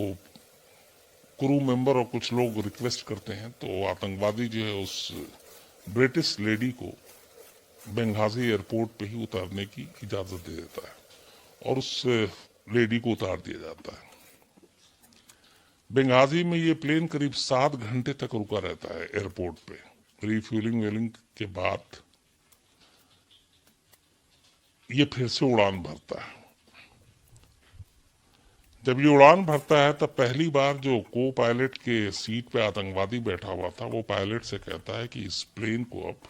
क्रू मेंबर और कुछ लोग रिक्वेस्ट करते हैं तो आतंकवादी जो है उस ब्रिटिश लेडी को बेंगाजी एयरपोर्ट पे ही उतारने की इजाजत दे देता है और उस लेडी को उतार दिया जाता है। बेंगाजी में ये प्लेन करीब 7 घंटे तक रुका रहता है एयरपोर्ट पे। रिफ्यूलिंग वेलिंग के बाद ये फिर से उड़ान भरता है। जब ये उड़ान भरता है तब पहली बार जो को पायलट के सीट पे आतंकवादी बैठा हुआ था वो पायलट से कहता है कि इस प्लेन को अब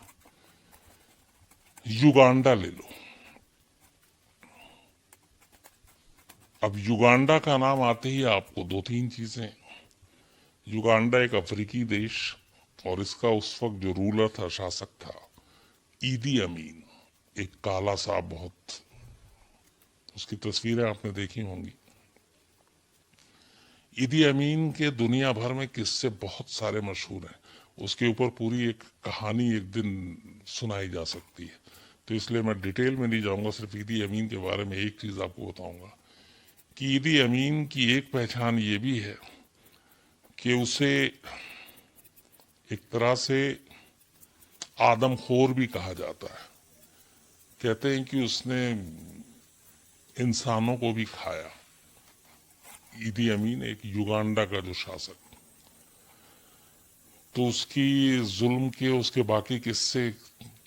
युगांडा ले लो। अब युगांडा का नाम आते ही आपको 2-3 चीजें, युगांडा एक अफ्रीकी देश और इसका उस वक्त जो रूलर था, शासक था, ईदी अमीन, एक काला सा बहुत, उसकी तस्वीरें आपने देखी होंगी। ईदी अमीन के दुनिया भर में किस्से बहुत सारे मशहूर हैं, उसके ऊपर पूरी एक कहानी एक दिन सुनाई जा सकती है, तो इसलिए मैं डिटेल में नहीं जाऊंगा। सिर्फ ईदी अमीन के बारे में एक चीज आपको बताऊंगा कि ईदी अमीन की एक पहचान ये भी है कि उसे एक तरह से आदमखोर भी कहा जाता है। कहते हैं कि उसने इंसानों को भी खाया। ईदी अमीन एक युगांडा का जो शासक, तो उसकी जुल्म के उसके बाकी किस्से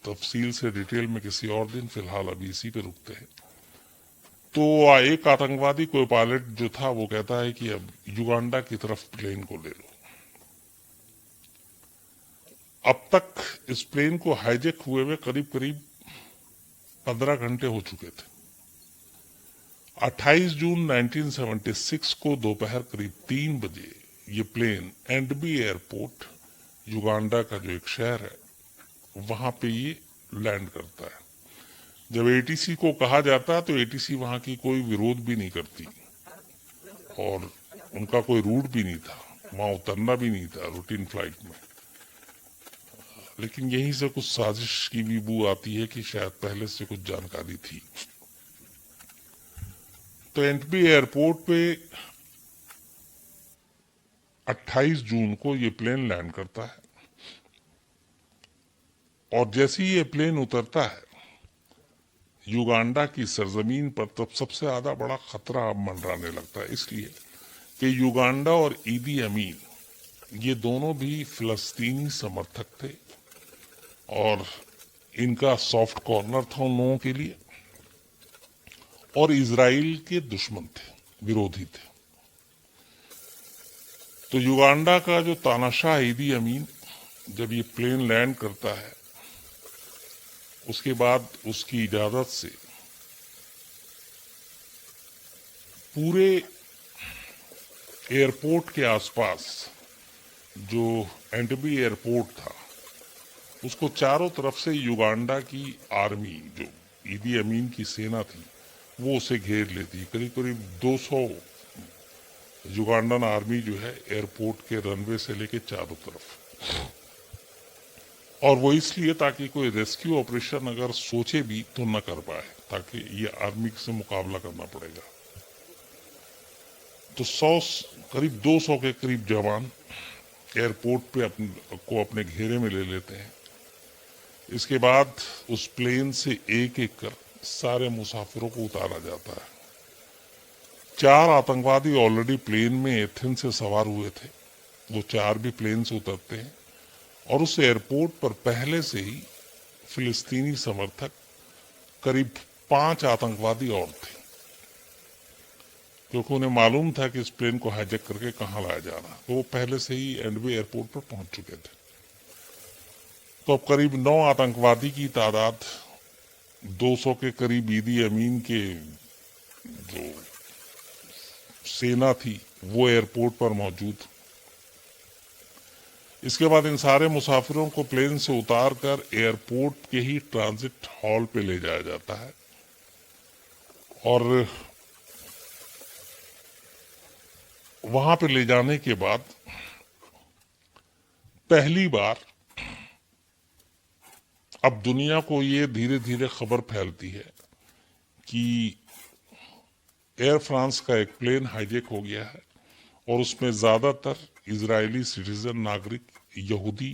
तफसील से डिटेल में किसी और दिन, फिलहाल अभी इसी पे रुकते हैं। तो एक आतंकवादी को पायलट जो था वो कहता है कि अब युगांडा की तरफ प्लेन को ले लो। अब तक इस प्लेन को हाईजैक हुए हुए करीब करीब 15 घंटे हो चुके थे। 28 जून 1976 को दोपहर करीब 3 बजे ये प्लेन एंडबी एयरपोर्ट, युगांडा का जो एक शहर है, वहां पे ये लैंड करता है। जब एटीसी को कहा जाता है तो एटीसी वहां की कोई विरोध भी नहीं करती और उनका कोई रूट भी नहीं था, वहां उतरना भी नहीं था रूटीन फ्लाइट में। लेकिन यहीं से कुछ साजिश की भी बू आती है कि शायद पहले से कुछ जानकारी थी। तो एंटबी एयरपोर्ट पे 28 जून को ये प्लेन लैंड करता है और जैसे ही ये प्लेन उतरता है युगांडा की सरजमीन पर, तब सबसे ज्यादा बड़ा खतरा अब मंडराने लगता है, इसलिए कि युगांडा और ईदी अमीन ये दोनों भी फिलिस्तीनी समर्थक थे और इनका सॉफ्ट कॉर्नर था उन लोगों के लिए, और इजराइल के दुश्मन थे, विरोधी थे। तो युगांडा का जो तानाशाह ईदी अमीन जब ये प्लेन लैंड करता है, उसके बाद उसकी इजाजत से पूरे एयरपोर्ट के आसपास जो एंटबी एयरपोर्ट था, उसको चारों तरफ से युगांडा की आर्मी, जो ईदी अमीन की सेना थी, वो उसे घेर लेती। करीब करीब 200 युगांडन आर्मी जो है एयरपोर्ट के रनवे से लेके चारों तरफ, और वो इसलिए ताकि कोई रेस्क्यू ऑपरेशन अगर सोचे भी तो न कर पाए, ताकि ये आर्मी से मुकाबला करना पड़ेगा। तो करीब 200 के करीब जवान एयरपोर्ट पे अपने घेरे में ले लेते हैं। इसके बाद उस प्लेन से एक एक कर सारे मुसाफिरों को उतारा जाता है। 4 आतंकवादी ऑलरेडी प्लेन में एथेंस से सवार हुए थे, वो 4 भी प्लेन से उतरते हैं, और उस एयरपोर्ट पर पहले से ही फिलिस्तीनी समर्थक करीब 5 आतंकवादी और थे, क्योंकि उन्हें मालूम था कि इस प्लेन को हाईजैक करके कहाँ लाया जा रहा, तो वो पहले से ही एंडवे एयरपोर्ट पर पहुंच चुके थे। तो अब करीब 9 आतंकवादी की तादाद 200 के करीब ईदी अमीन के जो सेना थी वो एयरपोर्ट पर मौजूद। इसके बाद इन सारे मुसाफिरों को प्लेन से उतार कर एयरपोर्ट के ही ट्रांजिट हॉल पे ले जाया जाता है, और वहां पे ले जाने के बाद पहली बार अब दुनिया को ये धीरे धीरे खबर फैलती है कि एयर फ्रांस का एक प्लेन हाईजैक हो गया है, और उसमें ज्यादातर इजरायली सिटीजन, नागरिक, यहूदी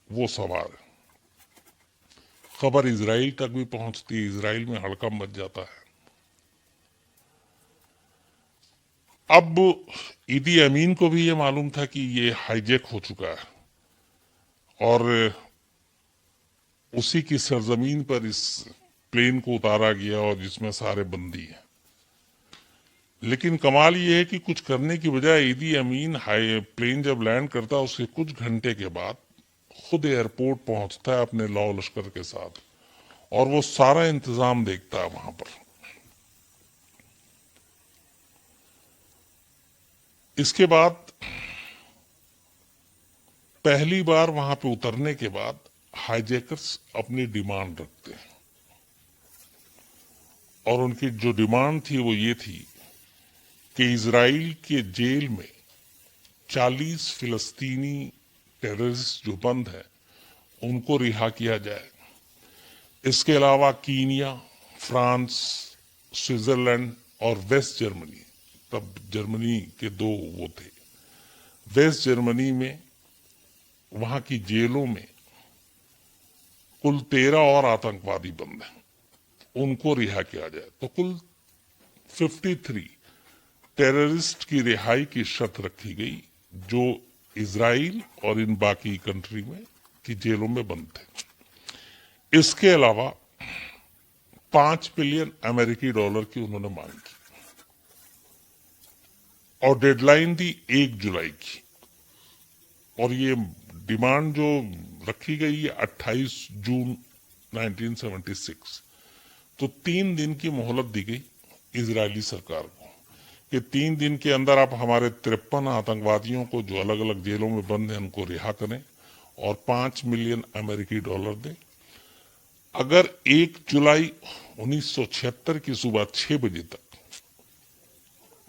वो सवार है। खबर इजराइल तक भी पहुंचती है, इजराइल में हड़कंप मच जाता है। अब ईदी अमीन को भी ये मालूम था कि ये हाईजैक हो चुका है, और उसी की सरजमीन पर इस प्लेन को उतारा गया, और जिसमें सारे बंदी हैं। लेकिन कमाल ये है कि कुछ करने की बजाय ईदी अमीन प्लेन जब लैंड करता है उसके कुछ घंटे के बाद खुद एयरपोर्ट पहुंचता है अपने लौ लश्कर के साथ, और वो सारा इंतजाम देखता है वहां पर। इसके बाद पहली बार वहां पे उतरने के बाद हाईजैकर्स अपनी डिमांड रखते हैं, और उनकी जो डिमांड थी वो ये थी कि इजराइल के जेल में 40 फिलिस्तीनी टेररिस्ट जो बंद है उनको रिहा किया जाए। इसके अलावा कीनिया, फ्रांस, स्विट्जरलैंड और वेस्ट जर्मनी, तब जर्मनी के 2 वो थे, वेस्ट जर्मनी में वहां की जेलों में कुल 13 और आतंकवादी बंद हैं, उनको रिहा किया जाए। तो कुल 53 टेररिस्ट की रिहाई की शर्त रखी गई, जो इजराइल और इन बाकी कंट्री में की जेलों में बंद थे। इसके अलावा 5 बिलियन अमेरिकी डॉलर की उन्होंने मांग की, और डेडलाइन दी 1 जुलाई की, और ये डिमांड जो रखी गई है 28 जून 1976। तो 3 दिन की मोहलत दी गई इजरायली सरकार को कि 3 दिन के अंदर आप हमारे 53 आतंकवादियों को जो अलग अलग जेलों में बंद हैं उनको रिहा करें, और 5 मिलियन अमेरिकी डॉलर दें। अगर 1 जुलाई 1976 की सुबह 6 बजे तक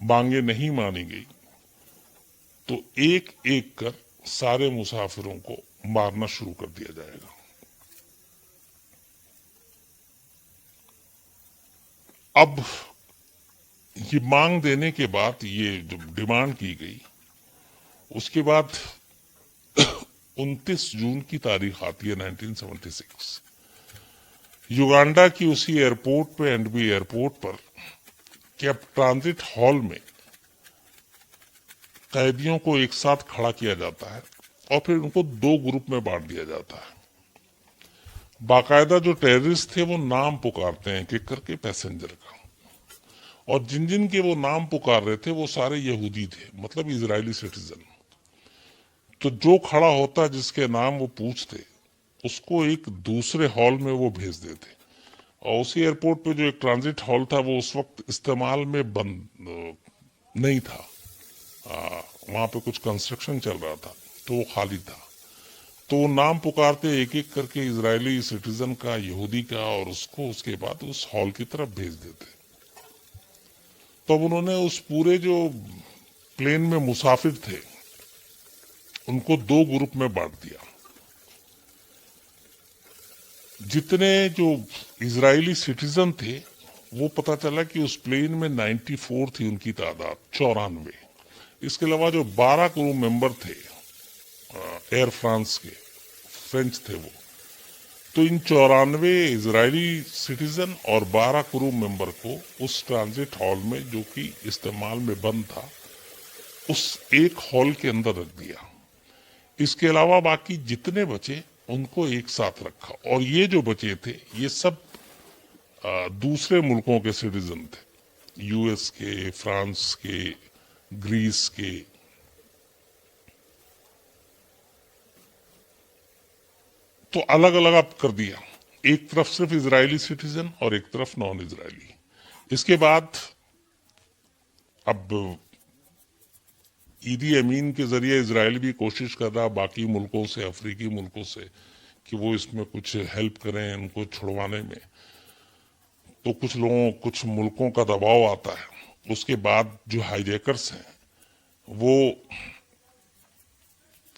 मांगे नहीं मानी गई तो एक एक कर सारे मुसाफिरों को मारना शुरू कर दिया जाएगा। अब ये मांग देने के बाद, ये जो डिमांड की गई, उसके बाद 29 जून की तारीख आती है 1976। युगांडा की उसी एयरपोर्ट पे, एंडबी एयरपोर्ट पर, कि अब ट्रांजिट हॉल में कैदियों को एक साथ खड़ा किया जाता है, और फिर उनको दो ग्रुप में बांट दिया जाता है। बाकायदा जो टेररिस्ट थे वो नाम पुकारते हैं एक करके पैसेंजर का, और जिन जिन के वो नाम पुकार रहे थे वो सारे यहूदी थे, मतलब इजरायली सिटीजन। तो जो खड़ा होता जिसके नाम वो पूछते उसको एक दूसरे हॉल में वो भेज देते। और उसी एयरपोर्ट पे जो एक ट्रांजिट हॉल था वो उस वक्त इस्तेमाल में बंद नहीं था, वहां पे कुछ कंस्ट्रक्शन चल रहा था तो वो खाली था। तो नाम पुकारते एक एक करके इजरायली सिटीजन का, यहूदी का, और उसको उसके बाद उस हॉल की तरफ भेज देते। तो अब उन्होंने उस पूरे जो प्लेन में मुसाफिर थे उनको दो ग्रुप में बांट दिया। जितने जो इजरायली सिटीजन थे वो पता चला कि उस प्लेन में 94 थी उनकी तादाद, 94। इसके अलावा जो 12 क्रू मेंबर थे एयर फ्रांस के, फ्रेंच थे वो, तो इन 94 इजरायली सिटीजन और 12 क्रू मेंबर को उस ट्रांजिट हॉल में, जो कि इस्तेमाल में बंद था, उस एक हॉल के अंदर रख दिया। इसके अलावा बाकी जितने बचे उनको एक साथ रखा, और ये जो बचे थे ये सब दूसरे मुल्कों के सिटीजन थे, यूएस के, फ्रांस के, ग्रीस के। तो अलग अलग अब कर दिया, एक तरफ सिर्फ इजरायली सिटीजन और एक तरफ नॉन इजरायली। इसके बाद अब ईदी अमीन के जरिए इजराइल भी कोशिश कर रहा बाकी मुल्कों से, अफ्रीकी मुल्कों से, कि वो इसमें कुछ हेल्प करें उनको छुड़वाने में। तो कुछ मुल्कों का दबाव आता है। उसके बाद जो हाईजैकर्स हैं वो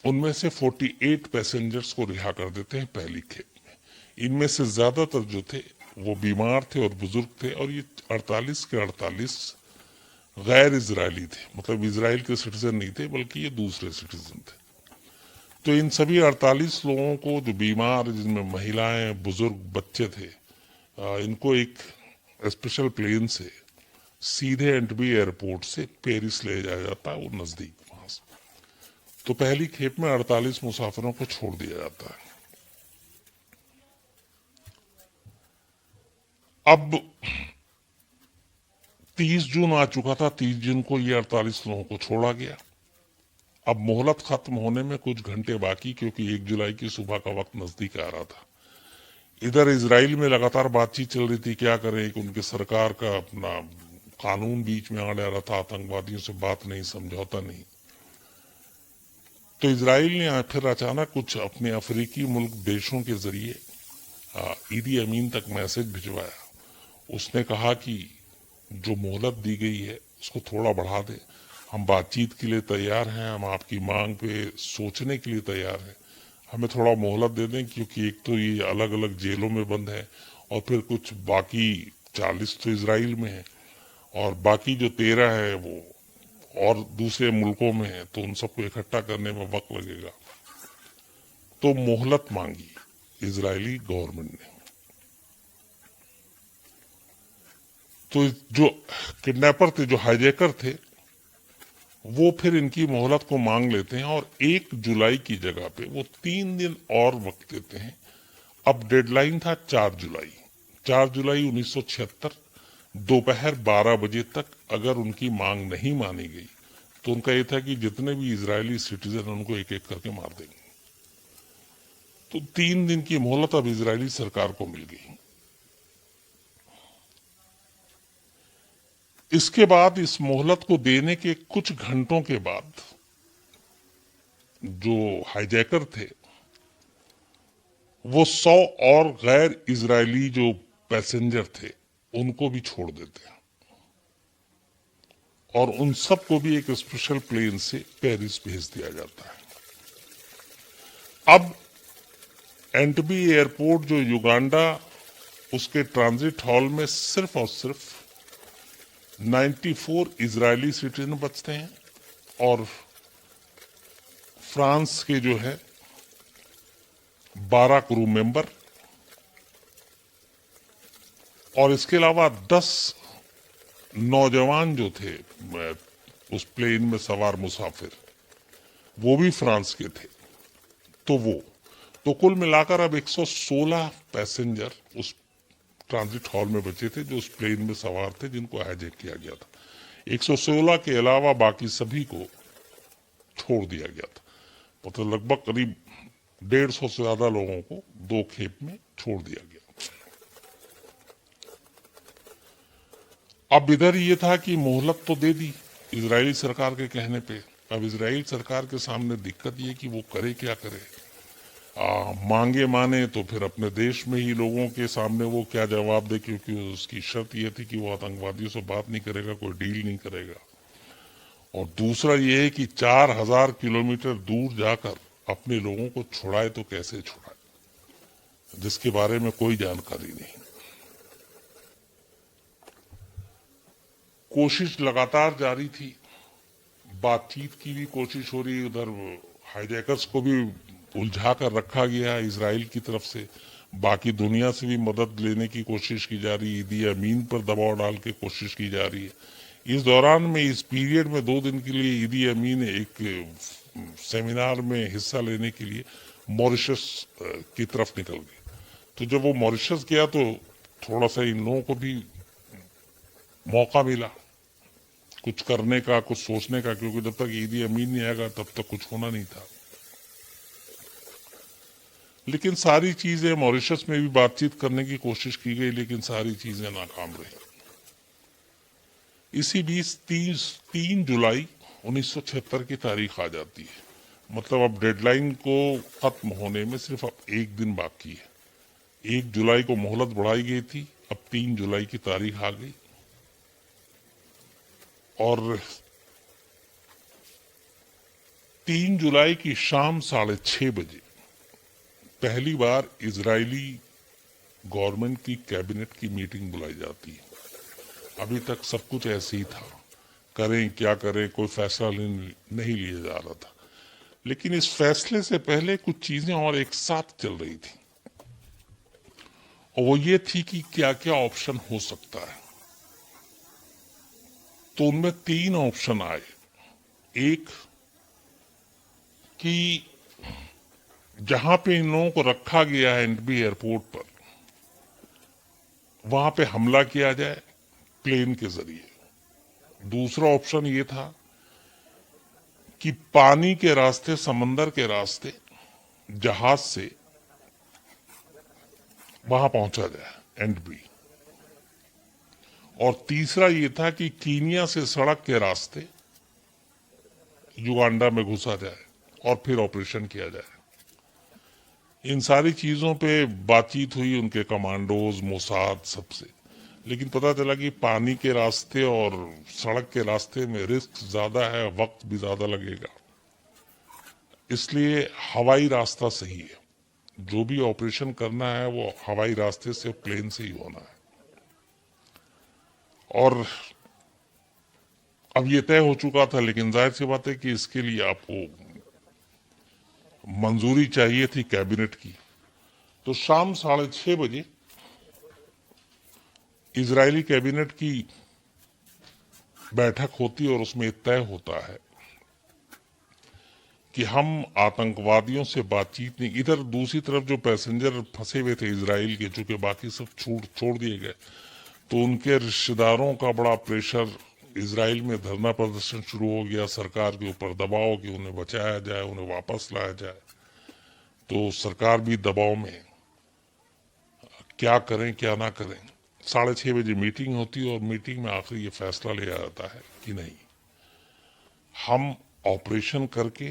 उनमें से 48 पैसेंजर्स को रिहा कर देते हैं पहली खेप में। इनमें से ज्यादातर जो थे वो बीमार थे और बुजुर्ग थे, और ये 48 के 48 गैर इजरायली थे, मतलब इजराइल के सिटीजन नहीं थे बल्कि ये दूसरे सिटीजन थे। तो इन सभी 48 लोगों को, जो बीमार, जिनमें महिलाएं, बुजुर्ग, बच्चे थे, इनको एक स्पेशल प्लेन से सीधे एंटबी एयरपोर्ट से पेरिस ले जाया जाता है, वो नजदीक वहां से। तो पहली खेप में 48 मुसाफिरों को छोड़ दिया जाता है। अब 30 जून आ चुका था, 30 जून को ये 48 लोगों को छोड़ा गया। अब मोहलत खत्म होने में कुछ घंटे बाकी, क्योंकि 1 जुलाई की सुबह का वक्त नजदीक आ रहा था। इधर इजराइल में लगातार बातचीत चल रही थी, क्या करें, कि उनकी सरकार का अपना कानून बीच में आ रहा था, आतंकवादियों से बात नहीं, समझौता नहीं। तो इजराइल ने फिर अचानक कुछ अपने अफ्रीकी मुल्क देशों के जरिए ईदी अमीन तक मैसेज भिजवाया। उसने कहा कि जो मोहलत दी गई है उसको थोड़ा बढ़ा दे, हम बातचीत के लिए तैयार हैं, हम आपकी मांग पे सोचने के लिए तैयार हैं, हमें थोड़ा मोहलत दे दें, क्योंकि एक तो ये अलग अलग जेलों में बंद है, और फिर कुछ बाकी 40 तो इजराइल में है, और बाकी जो 13 है वो और दूसरे मुल्कों में है, तो उन सबको इकट्ठा करने में वक्त लगेगा। तो मोहलत मांगी इजरायली गवर्नमेंट ने। तो जो किडनैपर थे, जो हाईजैकर थे, वो फिर इनकी मोहलत को मांग लेते हैं, और 1 जुलाई की जगह पे वो 3 दिन और वक्त देते हैं। अब डेडलाइन था 4 जुलाई। 4 जुलाई 1976 दोपहर 12 बजे तक अगर उनकी मांग नहीं मानी गई तो उनका ये था कि जितने भी इजरायली सिटीजन उनको एक एक करके मार देंगे। तो 3 दिन की मोहलत अब इजरायली सरकार को मिल गई। इसके बाद, इस मोहलत को देने के कुछ घंटों के बाद, जो हाईजैकर थे वो 100 और गैर इजरायली जो पैसेंजर थे उनको भी छोड़ देते हैं, और उन सबको भी एक स्पेशल प्लेन से पेरिस भेज दिया जाता है। अब एंटबी एयरपोर्ट जो युगांडा, उसके ट्रांजिट हॉल में सिर्फ और सिर्फ 94 इजरायली सिटीजन बचते हैं, और फ्रांस के जो है 12 क्रू मेंबर, और इसके अलावा 10 नौजवान जो थे उस प्लेन में सवार मुसाफिर, वो भी फ्रांस के थे। तो कुल मिलाकर अब 116 पैसेंजर उस ट्रांजिट हॉल में बचे थे जो उस प्लेन में सवार थे जिनको हाईजैक किया गया था। 116 के अलावा बाकी सभी को छोड़ दिया गया था। मतलब लगभग करीब 150 से ज्यादा लोगों को 2 खेप में छोड़ दिया गया। अब इधर ये था कि मोहलत तो दे दी इजरायली सरकार के कहने पे। अब इजराइल सरकार के सामने दिक्कत ये कि वो करे क्या करे। मांगे माने तो फिर अपने देश में ही लोगों के सामने वो क्या जवाब दे, क्योंकि उसकी शर्त ये थी कि वो आतंकवादियों से बात नहीं करेगा, कोई डील नहीं करेगा। और दूसरा ये है कि 4000 किलोमीटर दूर जाकर अपने लोगों को छुड़ाए तो कैसे छुड़ाए, जिसके बारे में कोई जानकारी नहीं। कोशिश लगातार जारी थी, बातचीत की भी कोशिश हो रही, उधर हाईजैकर्स को भी उलझा कर रखा गया है इजराइल की तरफ से। बाकी दुनिया से भी मदद लेने की कोशिश की जा रही है, ईदी अमीन पर दबाव डाल के कोशिश की जा रही है। इस दौरान में, इस पीरियड में 2 दिन के लिए ईदी अमीन एक सेमिनार में हिस्सा लेने के लिए मॉरिशस की तरफ निकल गए। तो जब वो मॉरिशस गया तो थोड़ा सा इन लोगों को भी मौका मिला कुछ करने का, कुछ सोचने का, क्योंकि जब तक ईदी अमीन नहीं आएगा तब तक कुछ होना नहीं था। लेकिन सारी चीजें, मॉरिशस में भी बातचीत करने की कोशिश की गई, लेकिन सारी चीजें नाकाम रही। इसी बीच 3 जुलाई 1976 की तारीख आ जाती है। मतलब अब डेडलाइन को खत्म होने में सिर्फ अब 1 दिन बाकी है। 1 जुलाई को मोहलत बढ़ाई गई थी, अब 3 जुलाई की तारीख आ गई। और 3 जुलाई की शाम 6:30 बजे पहली बार इजरायली गवर्नमेंट की कैबिनेट की मीटिंग बुलाई जाती है। अभी तक सब कुछ ऐसे ही था, करें क्या करें, कोई फैसला नहीं लिया जा रहा था। लेकिन इस फैसले से पहले कुछ चीजें और एक साथ चल रही थी, और वो ये थी कि क्या क्या ऑप्शन हो सकता है। तो उनमें 3 ऑप्शन आए। एक कि जहां पे इन लोगों को रखा गया है एंटबी एयरपोर्ट पर, वहां पे हमला किया जाए प्लेन के जरिए। दूसरा ऑप्शन ये था कि पानी के रास्ते, समंदर के रास्ते जहाज से वहां पहुंचा जाए एंटबी। और तीसरा ये था कि कीनिया से सड़क के रास्ते युगांडा में घुसा जाए और फिर ऑपरेशन किया जाए। इन सारी चीजों पे बातचीत हुई उनके कमांडोज, मोसाद, सबसे। लेकिन पता चला कि पानी के रास्ते और सड़क के रास्ते में रिस्क ज्यादा है, वक्त भी ज्यादा लगेगा, इसलिए हवाई रास्ता सही है। जो भी ऑपरेशन करना है वो हवाई रास्ते से, प्लेन से ही होना है। और अब ये तय हो चुका था, लेकिन जाहिर सी बात है कि इसके लिए आपको मंजूरी चाहिए थी कैबिनेट की। तो शाम 6:30 बजे इजरायली कैबिनेट की बैठक होती है और उसमें तय होता है कि हम आतंकवादियों से बातचीत नहीं। इधर दूसरी तरफ जो पैसेंजर फंसे हुए थे इजराइल के, चूंकि बाकी सब छोड़ दिए गए, तो उनके रिश्तेदारों का बड़ा प्रेशर, इजराइल में धरना प्रदर्शन शुरू हो गया, सरकार के ऊपर दबाव कि उन्हें बचाया जाए, उन्हें वापस लाया जाए। तो सरकार भी दबाव में, क्या करें क्या ना करें। 6:30 बजे मीटिंग होती है और मीटिंग में आखिर ये फैसला लिया जाता है कि नहीं, हम ऑपरेशन करके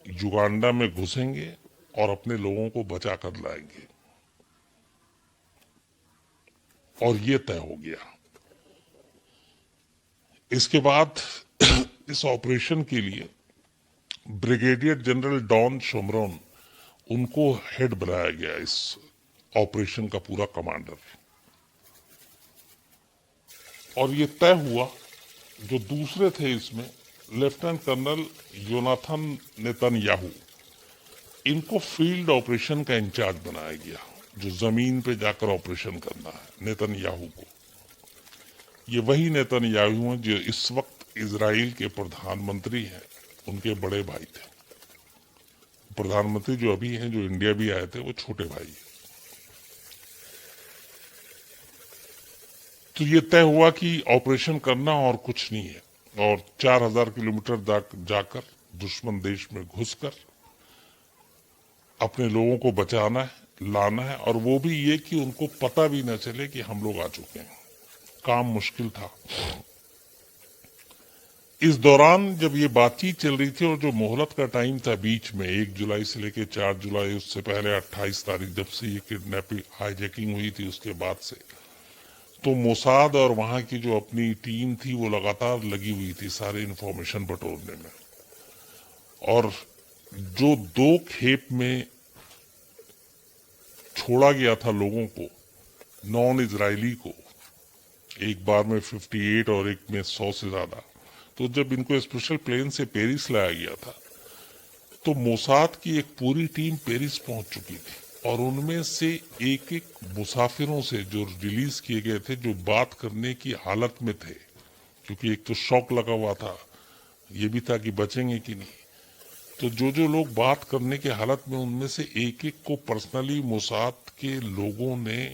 युगांडा में घुसेंगे और अपने लोगों को बचा कर लाएंगे। और ये तय हो गया। इसके बाद इस ऑपरेशन के लिए ब्रिगेडियर जनरल डॉन शोमरोन, उनको हेड बनाया गया, इस ऑपरेशन का पूरा कमांडर। और ये तय हुआ, जो दूसरे थे इसमें, लेफ्टिनेंट कर्नल योनाथन नेतन्याहू, इनको फील्ड ऑपरेशन का इंचार्ज बनाया गया, जो जमीन पे जाकर ऑपरेशन करना है नेतन्याहू को। ये वही नेतन्याहू हैं जो इस वक्त इजराइल के प्रधानमंत्री हैं, उनके बड़े भाई थे, प्रधानमंत्री जो अभी हैं, जो इंडिया भी आए थे, वो छोटे भाई हैं। तो ये तय हुआ कि ऑपरेशन करना और कुछ नहीं है, और 4000 किलोमीटर जाकर दुश्मन देश में घुसकर अपने लोगों को बचाना है, लाना है, और वो भी ये कि उनको पता भी न चले कि हम लोग आ चुके हैं। काम मुश्किल था। इस दौरान जब ये बातचीत चल रही थी और जो मोहलत का टाइम था बीच में 1 जुलाई से लेकर 4 जुलाई, उससे पहले 28 तारीख जब से ये किडनैपिंग हाईजैकिंग हुई थी उसके बाद से, तो मोसाद और वहां की जो अपनी टीम थी वो लगातार लगी हुई थी सारे इंफॉर्मेशन बटोरने में। और जो 2 खेप में छोड़ा गया था लोगों को, नॉन इजरायली को, एक बार में 58 और एक में 100 से ज्यादा, तो जब इनको स्पेशल प्लेन से पेरिस लाया गया था तो मोसाद की एक पूरी टीम पेरिस पहुंच चुकी थी, और उनमें से एक एक मुसाफिरों से जो रिलीज किए गए थे, जो बात करने की हालत में थे, क्योंकि एक तो शौक लगा हुआ था, ये भी था कि बचेंगे कि नहीं, तो जो लोग बात करने की हालत में, उनमें से एक एक को पर्सनली मोसाद के लोगों ने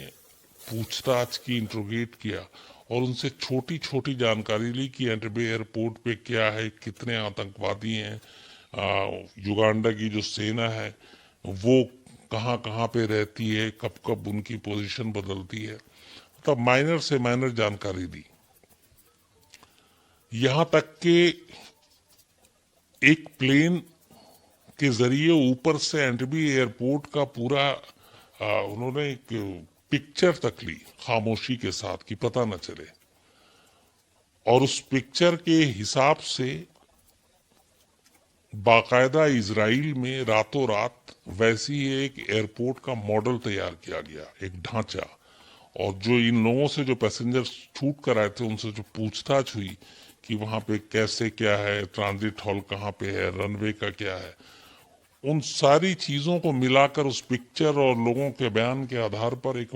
पूछताछ की, इंट्रोगेट किया, और उनसे छोटी छोटी जानकारी ली कि एंटबे एयरपोर्ट पे क्या है, कितने आतंकवादी हैं, युगांडा की जो सेना है वो कहाँ कहाँ पे रहती है, कब कब उनकी पोजीशन बदलती है, तब माइनर से माइनर जानकारी दी। यहां तक कि एक प्लेन के जरिए ऊपर से एंटबी एयरपोर्ट का पूरा उन्होंने एक पिक्चर तक ली खामोशी के साथ कि पता न चले, और उस पिक्चर के हिसाब से बाकायदा इजराइल में रातों रात वैसी ही एक एयरपोर्ट का मॉडल तैयार किया गया, एक ढांचा। और जो इन लोगों से जो पैसेंजर छूट कर आए थे उनसे जो पूछताछ हुई कि वहां पे कैसे क्या है, ट्रांजिट हॉल कहाँ पे है, रनवे का क्या है, उन सारी चीजों को मिलाकर उस पिक्चर और लोगों के बयान के आधार पर एक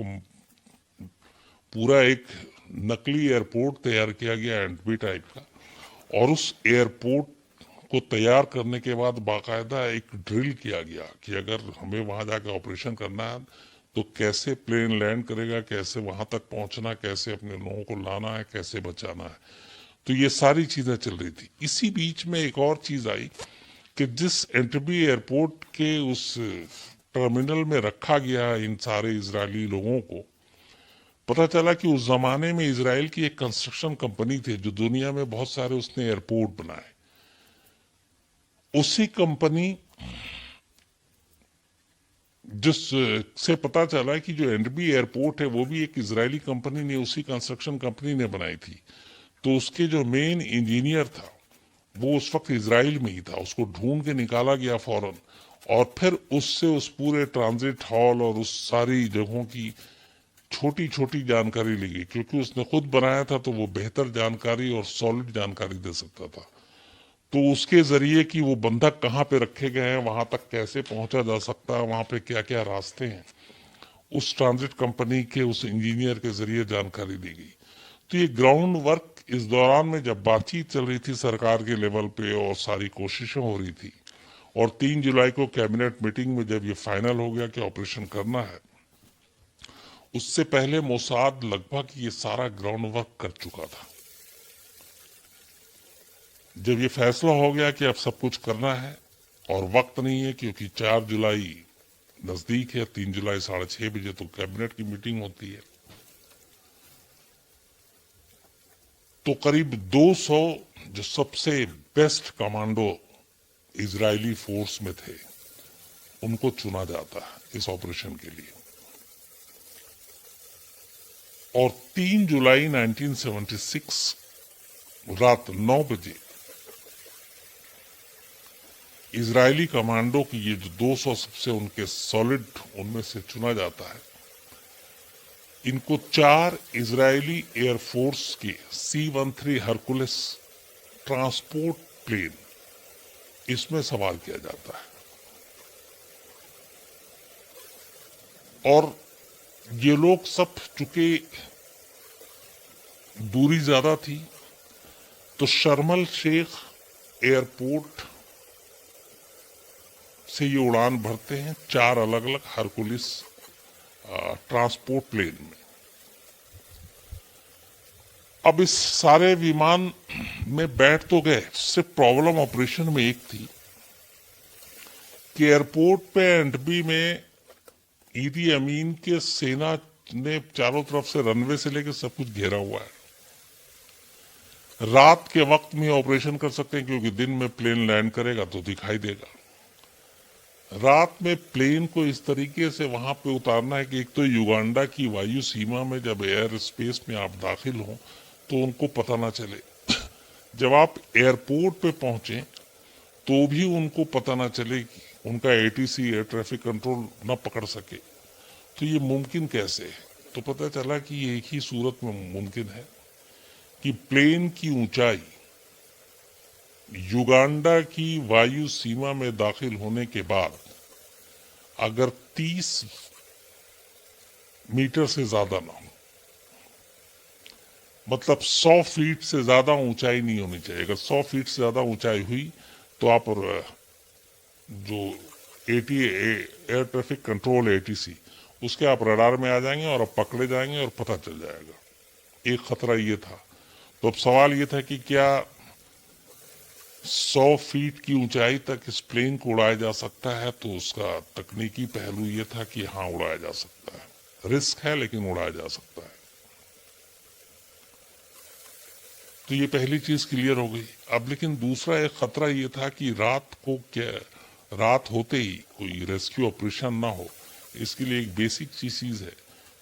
पूरा एक नकली एयरपोर्ट तैयार किया गया एंटबी टाइप का। और उस एयरपोर्ट को तैयार करने के बाद बाकायदा एक ड्रिल किया गया कि अगर हमें वहां जाकर ऑपरेशन करना है तो कैसे प्लेन लैंड करेगा, कैसे वहां तक पहुंचना, कैसे अपने लोगों को लाना है, कैसे बचाना है। तो ये सारी चीजें चल रही थी। इसी बीच में एक और चीज आई कि जिस एंटबी एयरपोर्ट के उस टर्मिनल में रखा गया इन सारे इजरायली लोगों को, पता चला कि उस जमाने में इजराइल की एक कंस्ट्रक्शन कंपनी थी जो दुनिया में बहुत सारे उसने एयरपोर्ट बनाए। उसी कंपनी जिस से पता चला कि जो एंटबी एयरपोर्ट है वो भी एक इजरायली कंपनी ने, उसी कंस्ट्रक्शन कंपनी ने बनाई थी। तो उसके जो मेन इंजीनियर था वो उस वक्त इजराइल में ही था, उसको ढूंढ के निकाला गया फौरन, और फिर उससे उस पूरे ट्रांजिट हॉल और उस सारी जगहों की छोटी छोटी जानकारी ली गई, क्योंकि उसने खुद बनाया था तो वो बेहतर जानकारी और सॉलिड जानकारी दे सकता था। तो उसके जरिए कि वो बंधक कहाँ पे रखे गए हैं, वहां तक कैसे पहुंचा जा सकता है, वहां पे क्या क्या रास्ते हैं, उस ट्रांजिट कंपनी के उस इंजीनियर के जरिए जानकारी दी गई। तो ये ग्राउंड वर्क इस दौरान में जब बातचीत चल रही थी सरकार के लेवल पे और सारी कोशिशें हो रही थी, और 3 जुलाई को कैबिनेट मीटिंग में जब ये फाइनल हो गया कि ऑपरेशन करना है, उससे पहले मोसाद लगभग ये सारा ग्राउंड वर्क कर चुका था। जब ये फैसला हो गया कि अब सब कुछ करना है और वक्त नहीं है, क्योंकि 4 जुलाई नजदीक है, 3 जुलाई 6:30 बजे तो कैबिनेट की मीटिंग होती है, तो करीब 200 जो सबसे बेस्ट कमांडो इजरायली फोर्स में थे उनको चुना जाता है इस ऑपरेशन के लिए। और 3 जुलाई 1976 रात 9 बजे इजरायली कमांडो की ये जो 200 सबसे उनके सॉलिड, उनमें से चुना जाता है। इनको 4 इजरायली एयरफोर्स के C-13 हरकुलिस ट्रांसपोर्ट प्लेन इसमें सवार किया जाता है। और ये लोग सब, चूंकि दूरी ज्यादा थी, तो शर्मल शेख एयरपोर्ट से ये उड़ान भरते हैं 4 अलग अलग हरकुलिस ट्रांसपोर्ट प्लेन में। अब इस सारे विमान में बैठ तो गए, सिर्फ प्रॉब्लम ऑपरेशन में एक थी कि एयरपोर्ट पे एंटबी में ईदी अमीन के सेना ने चारों तरफ से रनवे से लेकर सब कुछ घेरा हुआ है। रात के वक्त में ऑपरेशन कर सकते हैं क्योंकि दिन में प्लेन लैंड करेगा तो दिखाई देगा। रात में प्लेन को इस तरीके से वहां पे उतारना है कि एक तो युगांडा की वायु सीमा में जब एयर स्पेस में आप दाखिल हो तो उनको पता ना चले, जब आप एयरपोर्ट पे पहुंचे तो भी उनको पता ना चले, उनका एटीसी एयर ट्रैफिक कंट्रोल न पकड़ सके। तो ये मुमकिन कैसे है? तो पता चला कि ये एक ही सूरत में मुमकिन है कि प्लेन की ऊंचाई युगांडा की वायु सीमा में दाखिल होने के बाद अगर 30 मीटर से ज्यादा ना हो, मतलब 100 फीट से ज्यादा ऊंचाई नहीं होनी चाहिए। अगर 100 फीट से ज्यादा ऊंचाई हुई तो आप जो एयर ट्रैफिक कंट्रोल एटीसी उसके आप रडार में आ जाएंगे और आप पकड़े जाएंगे और पता चल जाएगा। एक खतरा ये था। तो अब सवाल ये था कि क्या 100 फीट की ऊंचाई तक इस प्लेन को उड़ाया जा सकता है? तो उसका तकनीकी पहलू ये था कि हाँ, उड़ाया जा सकता है। रिस्क है लेकिन उड़ाया जा सकता है। तो ये पहली चीज क्लियर हो गई। अब लेकिन दूसरा एक खतरा ये था कि रात होते ही कोई रेस्क्यू ऑपरेशन ना हो। इसके लिए एक बेसिक चीज है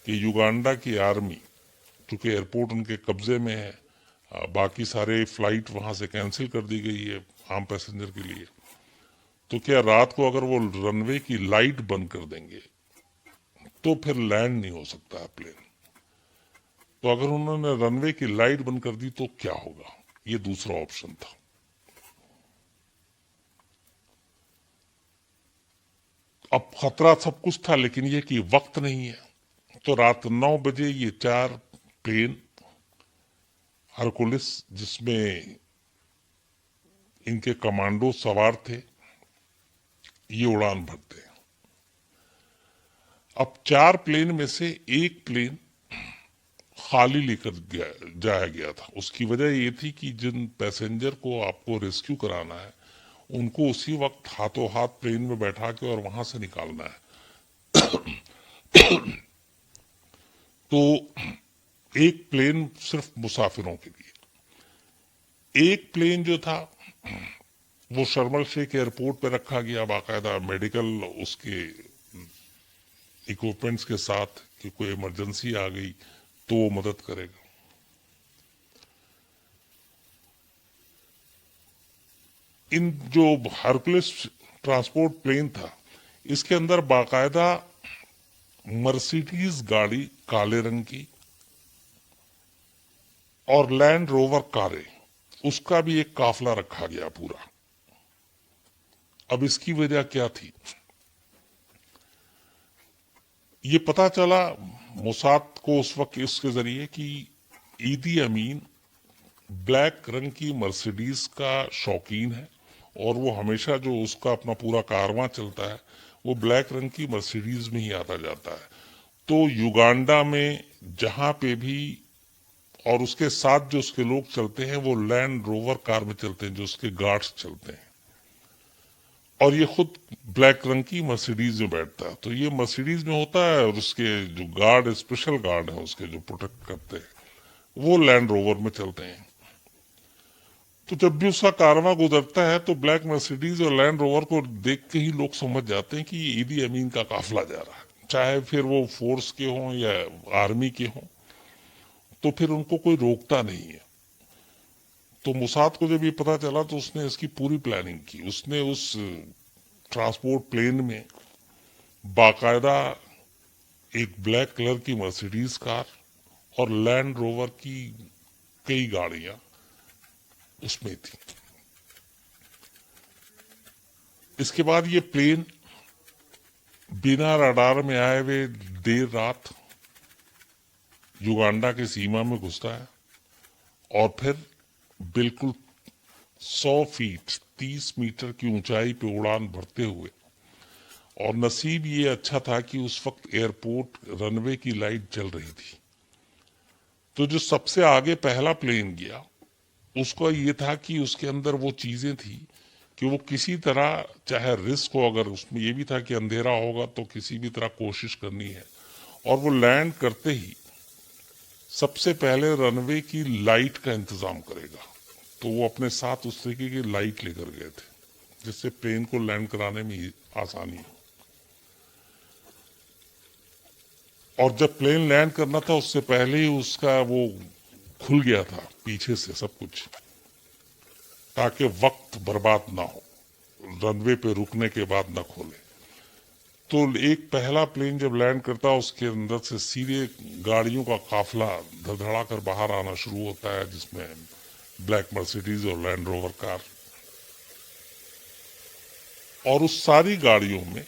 कि युगांडा की आर्मी, चूंकि एयरपोर्ट उनके कब्जे में है, बाकी सारे फ्लाइट वहां से कैंसिल कर दी गई है आम पैसेंजर के लिए, तो क्या रात को अगर वो रनवे की लाइट बंद कर देंगे तो फिर लैंड नहीं हो सकता है प्लेन। तो अगर उन्होंने रनवे की लाइट बंद कर दी तो क्या होगा? ये दूसरा ऑप्शन था। अब खतरा सब कुछ था लेकिन ये कि वक्त नहीं है। तो रात 9 बजे ये 4 प्लेन हरकुलिस, जिसमें इनके कमांडो सवार थे, ये उड़ान भरते हैं। अब 4 प्लेन में से एक प्लेन खाली लेकर जाया गया था। उसकी वजह ये थी कि जिन पैसेंजर को आपको रेस्क्यू कराना है उनको उसी वक्त हाथों हाथ प्लेन में बैठा के और वहां से निकालना है। तो एक प्लेन सिर्फ मुसाफिरों के लिए, एक प्लेन जो था वो शर्मल शेख एयरपोर्ट पे रखा गया बाकायदा मेडिकल उसके इक्विपमेंट्स के साथ कि कोई इमरजेंसी आ गई तो वो मदद करेगा। इन जो हरकुलिस ट्रांसपोर्ट प्लेन था इसके अंदर बाकायदा मर्सिडीज गाड़ी काले रंग की और लैंड रोवर कारें, उसका भी एक काफला रखा गया पूरा। अब इसकी वजह क्या थी? ये पता चला मोसाद को उस वक्त इसके जरिए कि ईदी अमीन ब्लैक रंग की मर्सिडीज का शौकीन है और वो हमेशा जो उसका अपना पूरा कारवां चलता है वो ब्लैक रंग की मर्सिडीज में ही आता जाता है। तो युगांडा में जहां पे भी, और उसके साथ जो उसके लोग चलते हैं वो लैंड रोवर कार में चलते हैं, जो उसके गार्ड्स चलते हैं, और ये खुद ब्लैक रंग की मर्सिडीज में बैठता है। तो ये मर्सिडीज में होता है और उसके जो गार्ड, स्पेशल गार्ड है उसके जो प्रोटेक्ट करते हैं, वो लैंड रोवर में चलते हैं। तो जब भी उसका कारवां गुजरता है तो ब्लैक मर्सिडीज और लैंड रोवर को देख के ही लोग समझ जाते हैं कि ये ईदी अमीन का काफिला जा रहा है, चाहे फिर वो फोर्स के हों या आर्मी के हों। तो फिर उनको कोई रोकता नहीं है। तो मोसाद को जब ये पता चला तो उसने इसकी पूरी प्लानिंग की। उसने उस ट्रांसपोर्ट प्लेन में बाकायदा एक ब्लैक कलर की मर्सिडीज कार और लैंड रोवर की कई गाड़ियां उसमें थी। इसके बाद ये प्लेन बिना रडार में आए हुए देर रात युगांडा की सीमा में घुसता है और फिर बिल्कुल 100 फीट 30 मीटर की ऊंचाई पे उड़ान भरते हुए और नसीब ये अच्छा था कि उस वक्त एयरपोर्ट रनवे की लाइट जल रही थी। तो जो सबसे आगे पहला प्लेन गया उसका ये था कि उसके अंदर वो चीजें थी कि वो किसी तरह, चाहे रिस्क हो, अगर उसमें ये भी था कि अंधेरा होगा तो किसी भी तरह कोशिश करनी है। और वो लैंड करते ही सबसे पहले रनवे की लाइट का इंतजाम करेगा। तो वो अपने साथ उस तरीके की लाइट लेकर गए थे जिससे प्लेन को लैंड कराने में आसानी हो। और जब प्लेन लैंड करना था उससे पहले ही उसका वो खुल गया था पीछे से सब कुछ, ताकि वक्त बर्बाद ना हो, रनवे पे रुकने के बाद ना खोले। तो एक पहला प्लेन जब लैंड करता है उसके अंदर से सीधे गाड़ियों का काफला धड़धड़ा कर बाहर आना शुरू होता है, जिसमें ब्लैक मर्सिडीज और लैंड रोवर कार। और उस सारी गाड़ियों में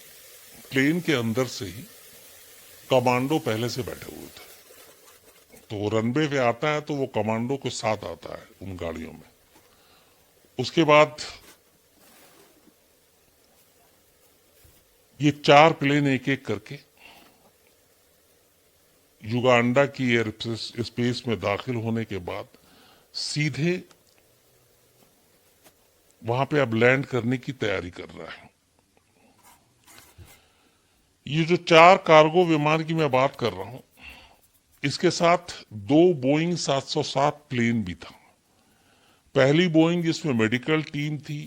प्लेन के अंदर से ही कमांडो पहले से बैठे हुए थे। तो वो रनवे पे आता है तो वो कमांडो के साथ आता है उन गाड़ियों में। उसके बाद ये 4 प्लेन एक एक करके युगांडा की एयर स्पेस में दाखिल होने के बाद सीधे वहां पे अब लैंड करने की तैयारी कर रहा है। ये जो 4 कार्गो विमान की मैं बात कर रहा हूं, इसके साथ 2 बोइंग 707 प्लेन भी था। पहली बोइंग जिसमें मेडिकल टीम थी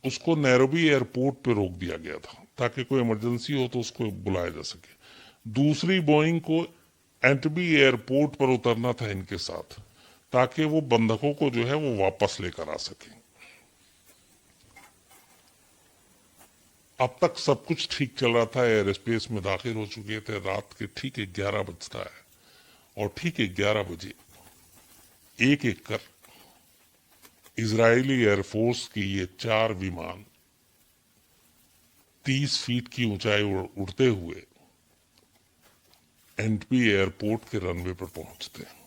उसको नैरोबी एयरपोर्ट पे रोक दिया गया था ताकि कोई इमरजेंसी हो तो उसको बुलाया जा सके। दूसरी बोइंग को एंटबी एयरपोर्ट पर उतरना था इनके साथ, ताकि वो बंधकों को जो है वो वापस लेकर आ सके। अब तक सब कुछ ठीक चल रहा था, एयर स्पेस में दाखिल हो चुके थे। रात के ठीक 11 बजता है और ठीक 11 बजे एक एक कर इजरायली एयरफोर्स के ये 4 विमान 30 फीट की ऊंचाई उड़ते हुए एंटबी एयरपोर्ट के रनवे पर पहुंचते हैं।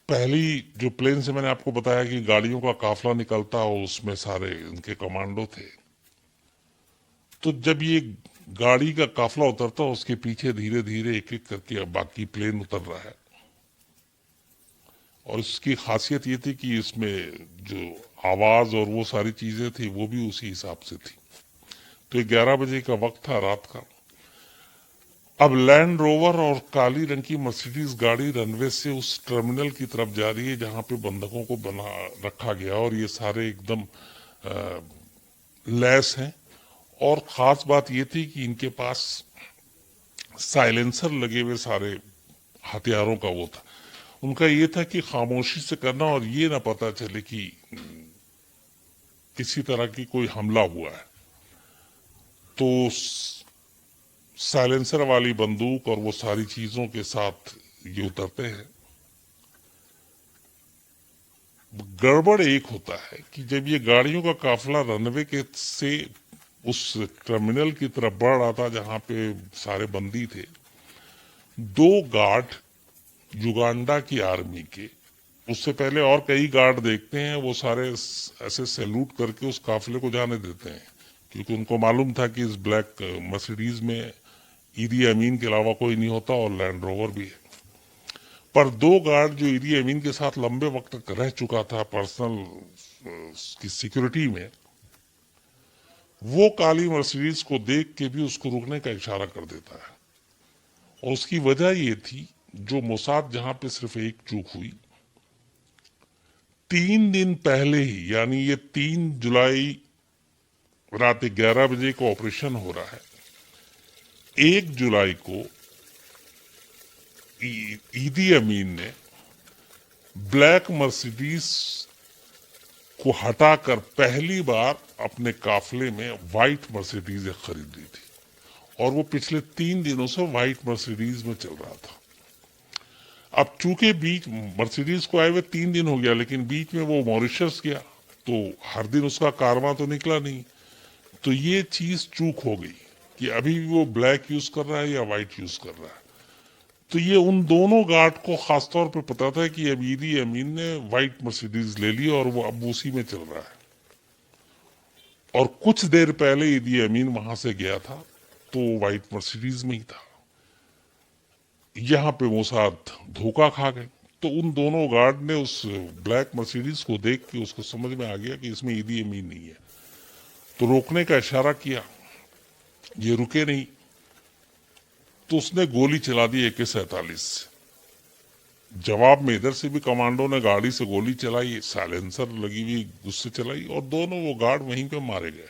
पहली जो प्लेन से मैंने आपको बताया कि गाड़ियों का काफला निकलता और उसमें सारे उनके कमांडो थे, तो जब ये गाड़ी का काफला उतरता उसके पीछे धीरे धीरे एक एक करके अब बाकी प्लेन उतर रहा है। और इसकी खासियत ये थी कि इसमें जो आवाज और वो सारी चीजें थी वो भी उसी हिसाब से थी। तो 11 बजे का वक्त था रात का। अब लैंड रोवर और काली रंग की मर्सिडीज गाड़ी रनवे से उस टर्मिनल की तरफ जा रही है जहां पे बंधकों को बना रखा गया और ये सारे एकदम लैस हैं। और खास बात ये थी कि इनके पास साइलेंसर लगे हुए सारे हथियारों का वो था। उनका ये था कि खामोशी से करना और ये ना पता चले कि किसी तरह की कोई हमला हुआ है। तो साइलेंसर वाली बंदूक और वो सारी चीजों के साथ ये उतरते हैं। गड़बड़ एक होता है कि जब ये गाड़ियों का काफिला रनवे के से उस टर्मिनल की तरफ बढ़ रहा था जहां पे सारे बंदी थे, 2 गार्ड युगांडा की आर्मी के, उससे पहले और कई गार्ड देखते हैं, वो सारे ऐसे सैल्यूट करके उस काफिले को जाने देते हैं, क्योंकि उनको मालूम था कि इस ब्लैक मर्सिडीज में ईदी अमीन के अलावा कोई नहीं होता और लैंड रोवर भी है। पर 2 गार्ड जो ईदी अमीन के साथ लंबे वक्त तक रह चुका था पर्सनल की सिक्योरिटी में, वो काली मर्सिडीज को देख के भी उसको रुकने का इशारा कर देता है। और उसकी वजह ये थी, जो मोसाद जहां पे सिर्फ एक चूक हुई, 3 दिन पहले ही, यानी ये 3 जुलाई रात 11 बजे को ऑपरेशन हो रहा है, 1 जुलाई को ईदी अमीन ने ब्लैक मर्सिडीज को हटाकर पहली बार अपने काफिले में व्हाइट मर्सिडीज खरीद ली थी। और वो पिछले 3 दिनों से व्हाइट मर्सिडीज में चल रहा था। अब चूंकि बीच मर्सिडीज को आए हुए 3 दिन हो गया, लेकिन बीच में वो मॉरिशस गया तो हर दिन उसका कारवां तो निकला नहीं। तो ये चीज चूक हो गई कि अभी भी वो ब्लैक यूज कर रहा है या व्हाइट यूज कर रहा है। तो ये उन दोनों गार्ड को खासतौर पे पता था कि अब ईदी अमीन ने व्हाइट मर्सिडीज ले ली और वो अब उसी में चल रहा है। और कुछ देर पहले ईदी अमीन वहां से गया था तो व्हाइट मर्सिडीज में ही था। यहाँ पे मोसाद धोखा खा गए। तो उन दोनों गार्ड ने उस ब्लैक मर्सिडीज को देख के उसको समझ में आ गया कि इसमें ईदी अमीन नहीं है, तो रोकने का इशारा किया, ये रुके नहीं, तो उसने गोली चला दी AK-47 से। जवाब में इधर से भी कमांडो ने गाड़ी से गोली चलाई, साइलेंसर लगी हुई उससे चलाई, और दोनों वो गार्ड वहीं पे मारे गए।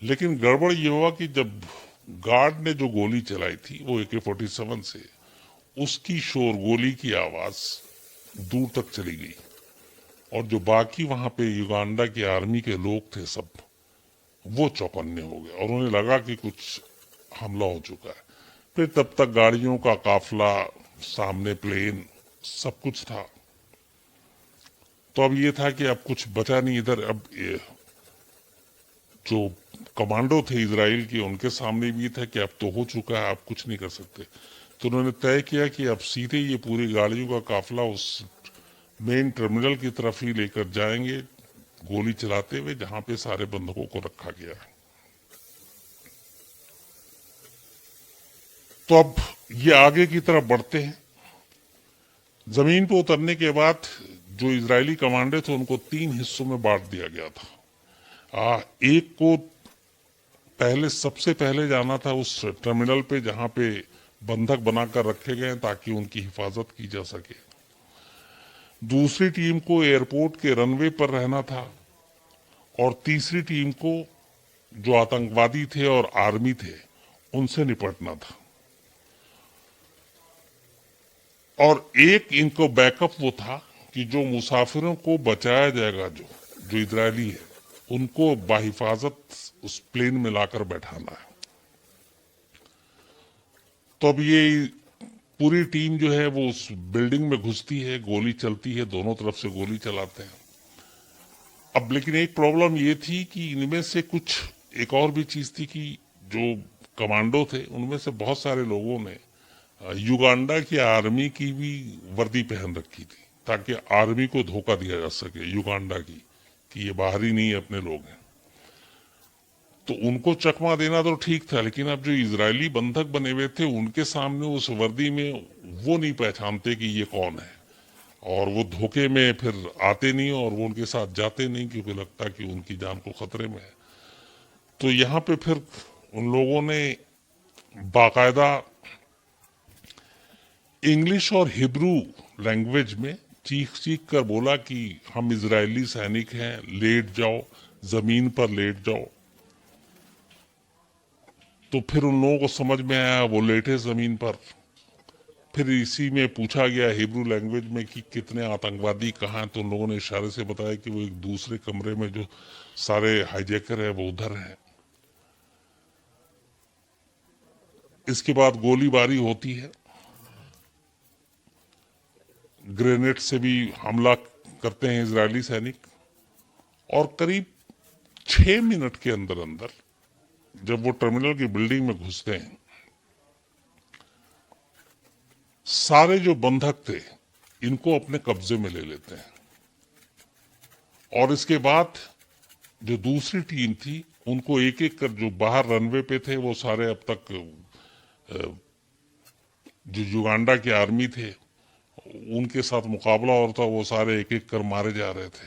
लेकिन गड़बड़ ये हुआ कि जब गार्ड ने जो गोली चलाई थी वो AK-47 से, उसकी शोर, गोली की आवाज दूर तक चली गई, और जो बाकी वहां पे युगांडा की आर्मी के लोग थे सब, वो चौकन्ने हो गए और उन्हें लगा कि कुछ हमला हो चुका है। फिर तब तक गाड़ियों का काफिला, सामने प्लेन, सब कुछ था। तो अब ये था कि अब कुछ बचा नहीं इधर। अब जो कमांडो थे इजराइल के, उनके सामने भी था कि अब तो हो चुका है, अब कुछ नहीं कर सकते। तो उन्होंने तय किया कि अब सीधे ये पूरी गाड़ियों का काफिला उस मेन टर्मिनल की तरफ ही लेकर जाएंगे, गोली चलाते हुए, जहां पे सारे बंधकों को रखा गया है। तो अब ये आगे की तरफ बढ़ते हैं। जमीन पर उतरने के बाद जो इजरायली कमांडर थे उनको 3 हिस्सों में बांट दिया गया था। एक को सबसे पहले जाना था उस टर्मिनल पे जहां पे बंधक बनाकर रखे गए ताकि उनकी हिफाजत की जा सके। दूसरी टीम को एयरपोर्ट के रनवे पर रहना था, और तीसरी टीम को जो आतंकवादी थे और आर्मी थे उनसे निपटना था। और एक इनको बैकअप वो था कि जो मुसाफिरों को बचाया जाएगा, जो इजरायली है, उनको बाहिफाजत उस प्लेन में लाकर बैठाना है। तो अब ये पूरी टीम जो है वो उस बिल्डिंग में घुसती है, गोली चलती है, दोनों तरफ से गोली चलाते हैं। अब लेकिन एक प्रॉब्लम ये थी कि इनमें से कुछ, एक और भी चीज थी कि जो कमांडो थे उनमें से बहुत सारे लोगों ने युगांडा की आर्मी की भी वर्दी पहन रखी थी, ताकि आर्मी को धोखा दिया जा सके युगांडा की कि ये बाहरी नहीं अपने लोग हैं। तो उनको चकमा देना तो ठीक था, लेकिन अब जो इजरायली बंधक बने हुए थे उनके सामने उस वर्दी में वो नहीं पहचानते कि ये कौन है, और वो धोखे में फिर आते नहीं और वो उनके साथ जाते नहीं, क्योंकि लगता कि उनकी जान को खतरे में है। तो यहाँ पे फिर उन लोगों ने बाकायदा इंग्लिश और हिब्रू लैंग्वेज में चीख चीख कर बोला कि हम इजरायली सैनिक हैं, लेट जाओ, जमीन पर लेट जाओ। तो फिर उन लोगों को समझ में आया, वो लेटे जमीन पर। फिर इसी में पूछा गया हिब्रू लैंग्वेज में कि कितने आतंकवादी कहाँ हैं, तो उन लोगों ने इशारे से बताया कि वो एक दूसरे कमरे में जो सारे हाईजैकर है वो उधर है। इसके बाद गोलीबारी होती है, ग्रेनेड से भी हमला करते हैं इजरायली सैनिक, और करीब 6 मिनट के अंदर अंदर जब वो टर्मिनल की बिल्डिंग में घुसते हैं, सारे जो बंधक थे इनको अपने कब्जे में ले लेते हैं। और इसके बाद जो दूसरी टीम थी उनको एक एक कर, जो बाहर रनवे पे थे वो सारे, अब तक जो युगांडा की आर्मी थे उनके साथ मुकाबला हो रहा था, वो सारे एक एक कर मारे जा रहे थे।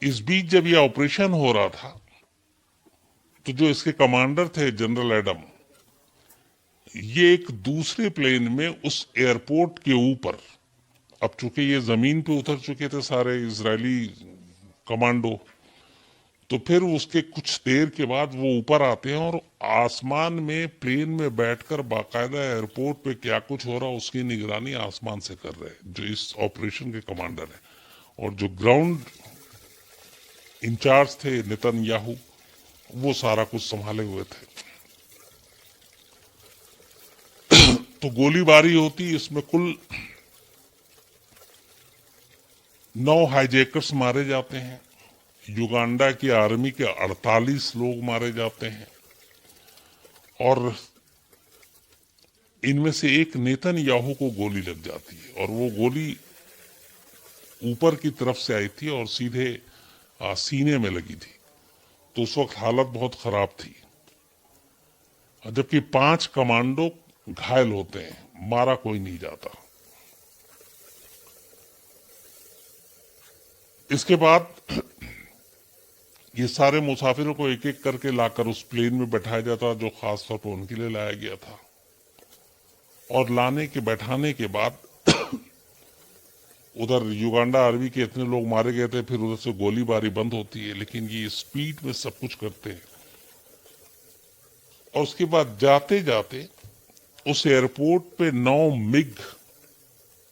इस बीच जब यह ऑपरेशन हो रहा था तो जो इसके कमांडर थे जनरल एडम, ये एक दूसरे प्लेन में उस एयरपोर्ट के ऊपर, अब चूंकि ये जमीन पे उतर चुके थे सारे इजरायली कमांडो, तो फिर उसके कुछ देर के बाद वो ऊपर आते हैं और आसमान में प्लेन में बैठकर बाकायदा एयरपोर्ट पे क्या कुछ हो रहा है उसकी निगरानी आसमान से कर रहे हैं, जो इस ऑपरेशन के कमांडर है। और जो ग्राउंड इंचार्ज थे नेतन्याहू, वो सारा कुछ संभाले हुए थे। तो गोलीबारी होती, इसमें कुल 9 हाईजैकर्स मारे जाते हैं, युगांडा की आर्मी के 48 लोग मारे जाते हैं, और इनमें से एक नेतन्याहू को गोली लग जाती है, और वो गोली ऊपर की तरफ से आई थी और सीधे सीने में लगी थी, तो उस वक्त हालत बहुत खराब थी। जबकि 5 कमांडो घायल होते हैं, मारा कोई नहीं जाता। इसके बाद ये सारे मुसाफिरों को एक एक करके लाकर उस प्लेन में बैठाया जाता, जो खास तौर पर उनके लिए लाया गया था। और लाने के बैठाने के बाद उधर युगांडा आर्मी के इतने लोग मारे गए थे, फिर उधर से गोलीबारी बंद होती है, लेकिन ये स्पीड में सब कुछ करते हैं। और उसके बाद जाते जाते उस एयरपोर्ट पे 9 मिग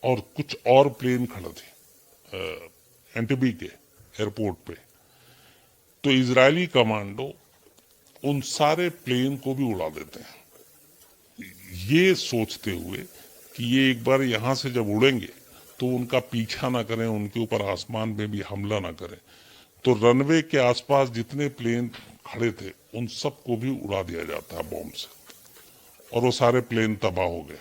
और कुछ और प्लेन खड़े थे एंटेबी के एयरपोर्ट पे। तो इजरायली कमांडो उन सारे प्लेन को भी उड़ा देते हैं, ये सोचते हुए कि ये एक बार यहां से जब उड़ेंगे तो उनका पीछा ना करें, उनके ऊपर आसमान में भी हमला ना करें। तो रनवे के आसपास जितने प्लेन खड़े थे उन सबको भी उड़ा दिया जाता है बॉम्ब से, और वो सारे प्लेन तबाह हो गए।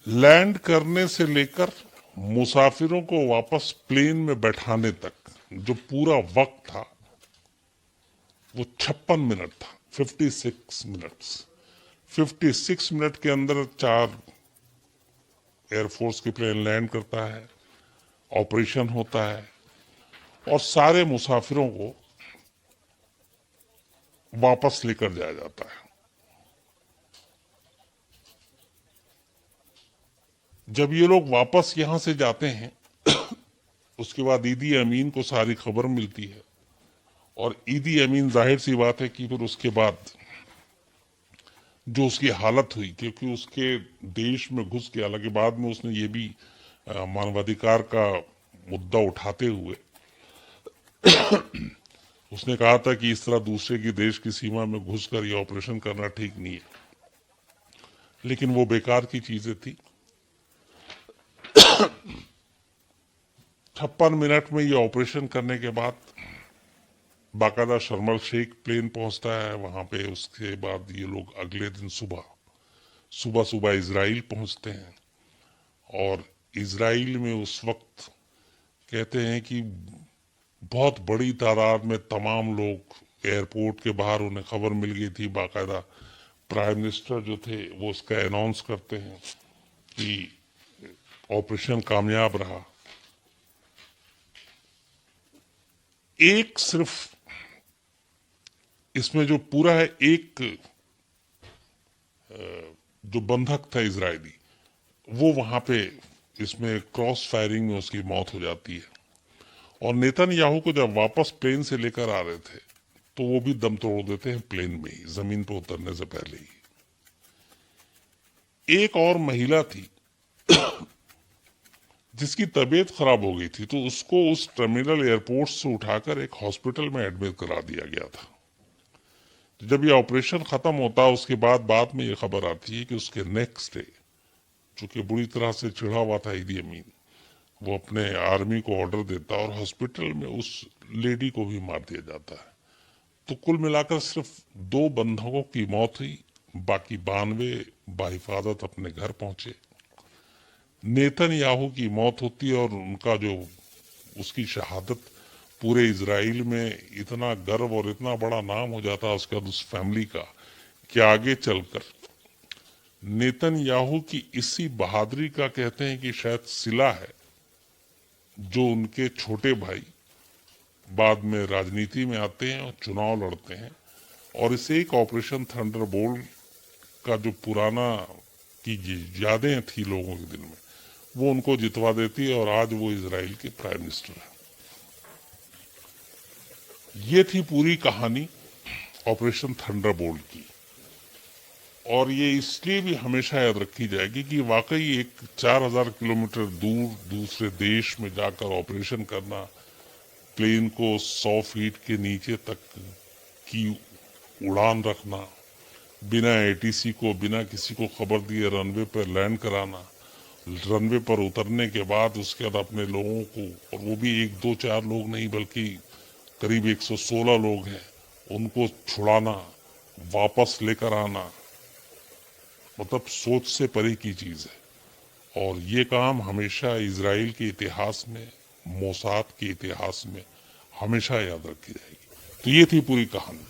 लैंड करने से लेकर मुसाफिरों को वापस प्लेन में बैठाने तक जो पूरा वक्त था वो 56 मिनट था, 56 मिनट्स। 56 मिनट के अंदर 4 एयरफोर्स की प्लेन लैंड करता है, ऑपरेशन होता है, और सारे मुसाफिरों को वापस लेकर जाया जाता है। जब ये लोग वापस यहां से जाते हैं उसके बाद ईदी अमीन को सारी खबर मिलती है, और ईदी अमीन जाहिर सी बात है कि फिर उसके बाद जो उसकी हालत हुई, क्योंकि उसके देश में घुस के, हालांकि बाद में उसने ये भी मानवाधिकार का मुद्दा उठाते हुए उसने कहा था कि इस तरह दूसरे की देश की सीमा में घुसकर ये ऑपरेशन करना ठीक नहीं है, लेकिन वो बेकार की चीजें थी। 56 मिनट में ये ऑपरेशन करने के बाद बाकायदा शर्म शेख प्लेन पहुंचता है वहां पे। उसके बाद ये लोग अगले दिन सुबह इजराइल पहुंचते हैं, और इजराइल में उस वक्त कहते हैं कि बहुत बड़ी तादाद में तमाम लोग एयरपोर्ट के बाहर, उन्हें खबर मिल गई थी। बाकायदा प्राइम मिनिस्टर जो थे वो उसका अनाउंस करते हैं कि ऑपरेशन कामयाब रहा। एक सिर्फ इसमें जो पूरा है, एक जो बंधक था इजरायली, वो वहां पे इसमें क्रॉस फायरिंग में उसकी मौत हो जाती है। और नेतन्याहू को जब वापस प्लेन से लेकर आ रहे थे तो वो भी दम तोड़ देते हैं प्लेन में ही, जमीन पर उतरने से पहले ही। एक और महिला थी जिसकी तबीयत खराब हो गई थी, तो उसको उस टर्मिनल एयरपोर्ट से उठाकर एक हॉस्पिटल में एडमिट करा दिया गया था। जब ये ऑपरेशन खत्म होता है उसके बाद में ये खबर आती है कि उसके नेक्स्ट डे, चूंकि बुरी तरह से चिढ़ा हुआ था ईदी अमीन, वो अपने आर्मी को ऑर्डर देता है और हॉस्पिटल में उस लेडी को भी मार दिया जाता है। तो कुल मिलाकर सिर्फ 2 बंधकों की मौत हुई, बाकी 92 बाहिफाजत अपने घर पहुंचे। नेतन्याहू की मौत होती है, और उनका जो उसकी शहादत पूरे इजराइल में इतना गर्व और इतना बड़ा नाम हो जाता है उसके बाद उस फैमिली का, कि आगे चलकर नेतन्याहू की इसी बहादुरी का कहते हैं कि शायद सिला है, जो उनके छोटे भाई बाद में राजनीति में आते हैं और चुनाव लड़ते हैं, और इसे एक ऑपरेशन थंडरबोल्ट का जो पुराना की यादें थी लोगों के दिल में, वो उनको जितवा देती है, और आज वो इजराइल के प्राइम मिनिस्टर है। ये थी पूरी कहानी ऑपरेशन थंडरबोल्ट की, और ये इसलिए भी हमेशा याद रखी जाएगी कि वाकई एक 4000 किलोमीटर दूर दूसरे देश में जाकर ऑपरेशन करना, प्लेन को 100 फीट के नीचे तक की उड़ान रखना, बिना एटीसी को, बिना किसी को खबर दिए रनवे पर लैंड कराना, रनवे पर उतरने के बाद उसके बाद अपने लोगों को, और वो भी 1 2 4 लोग नहीं बल्कि करीब 116 लोग हैं, उनको छुड़ाना, वापस लेकर आना, मतलब सोच से परे की चीज है। और ये काम हमेशा इजराइल के इतिहास में मोसाद के इतिहास में हमेशा याद रखी जाएगी। तो ये थी पूरी कहानी।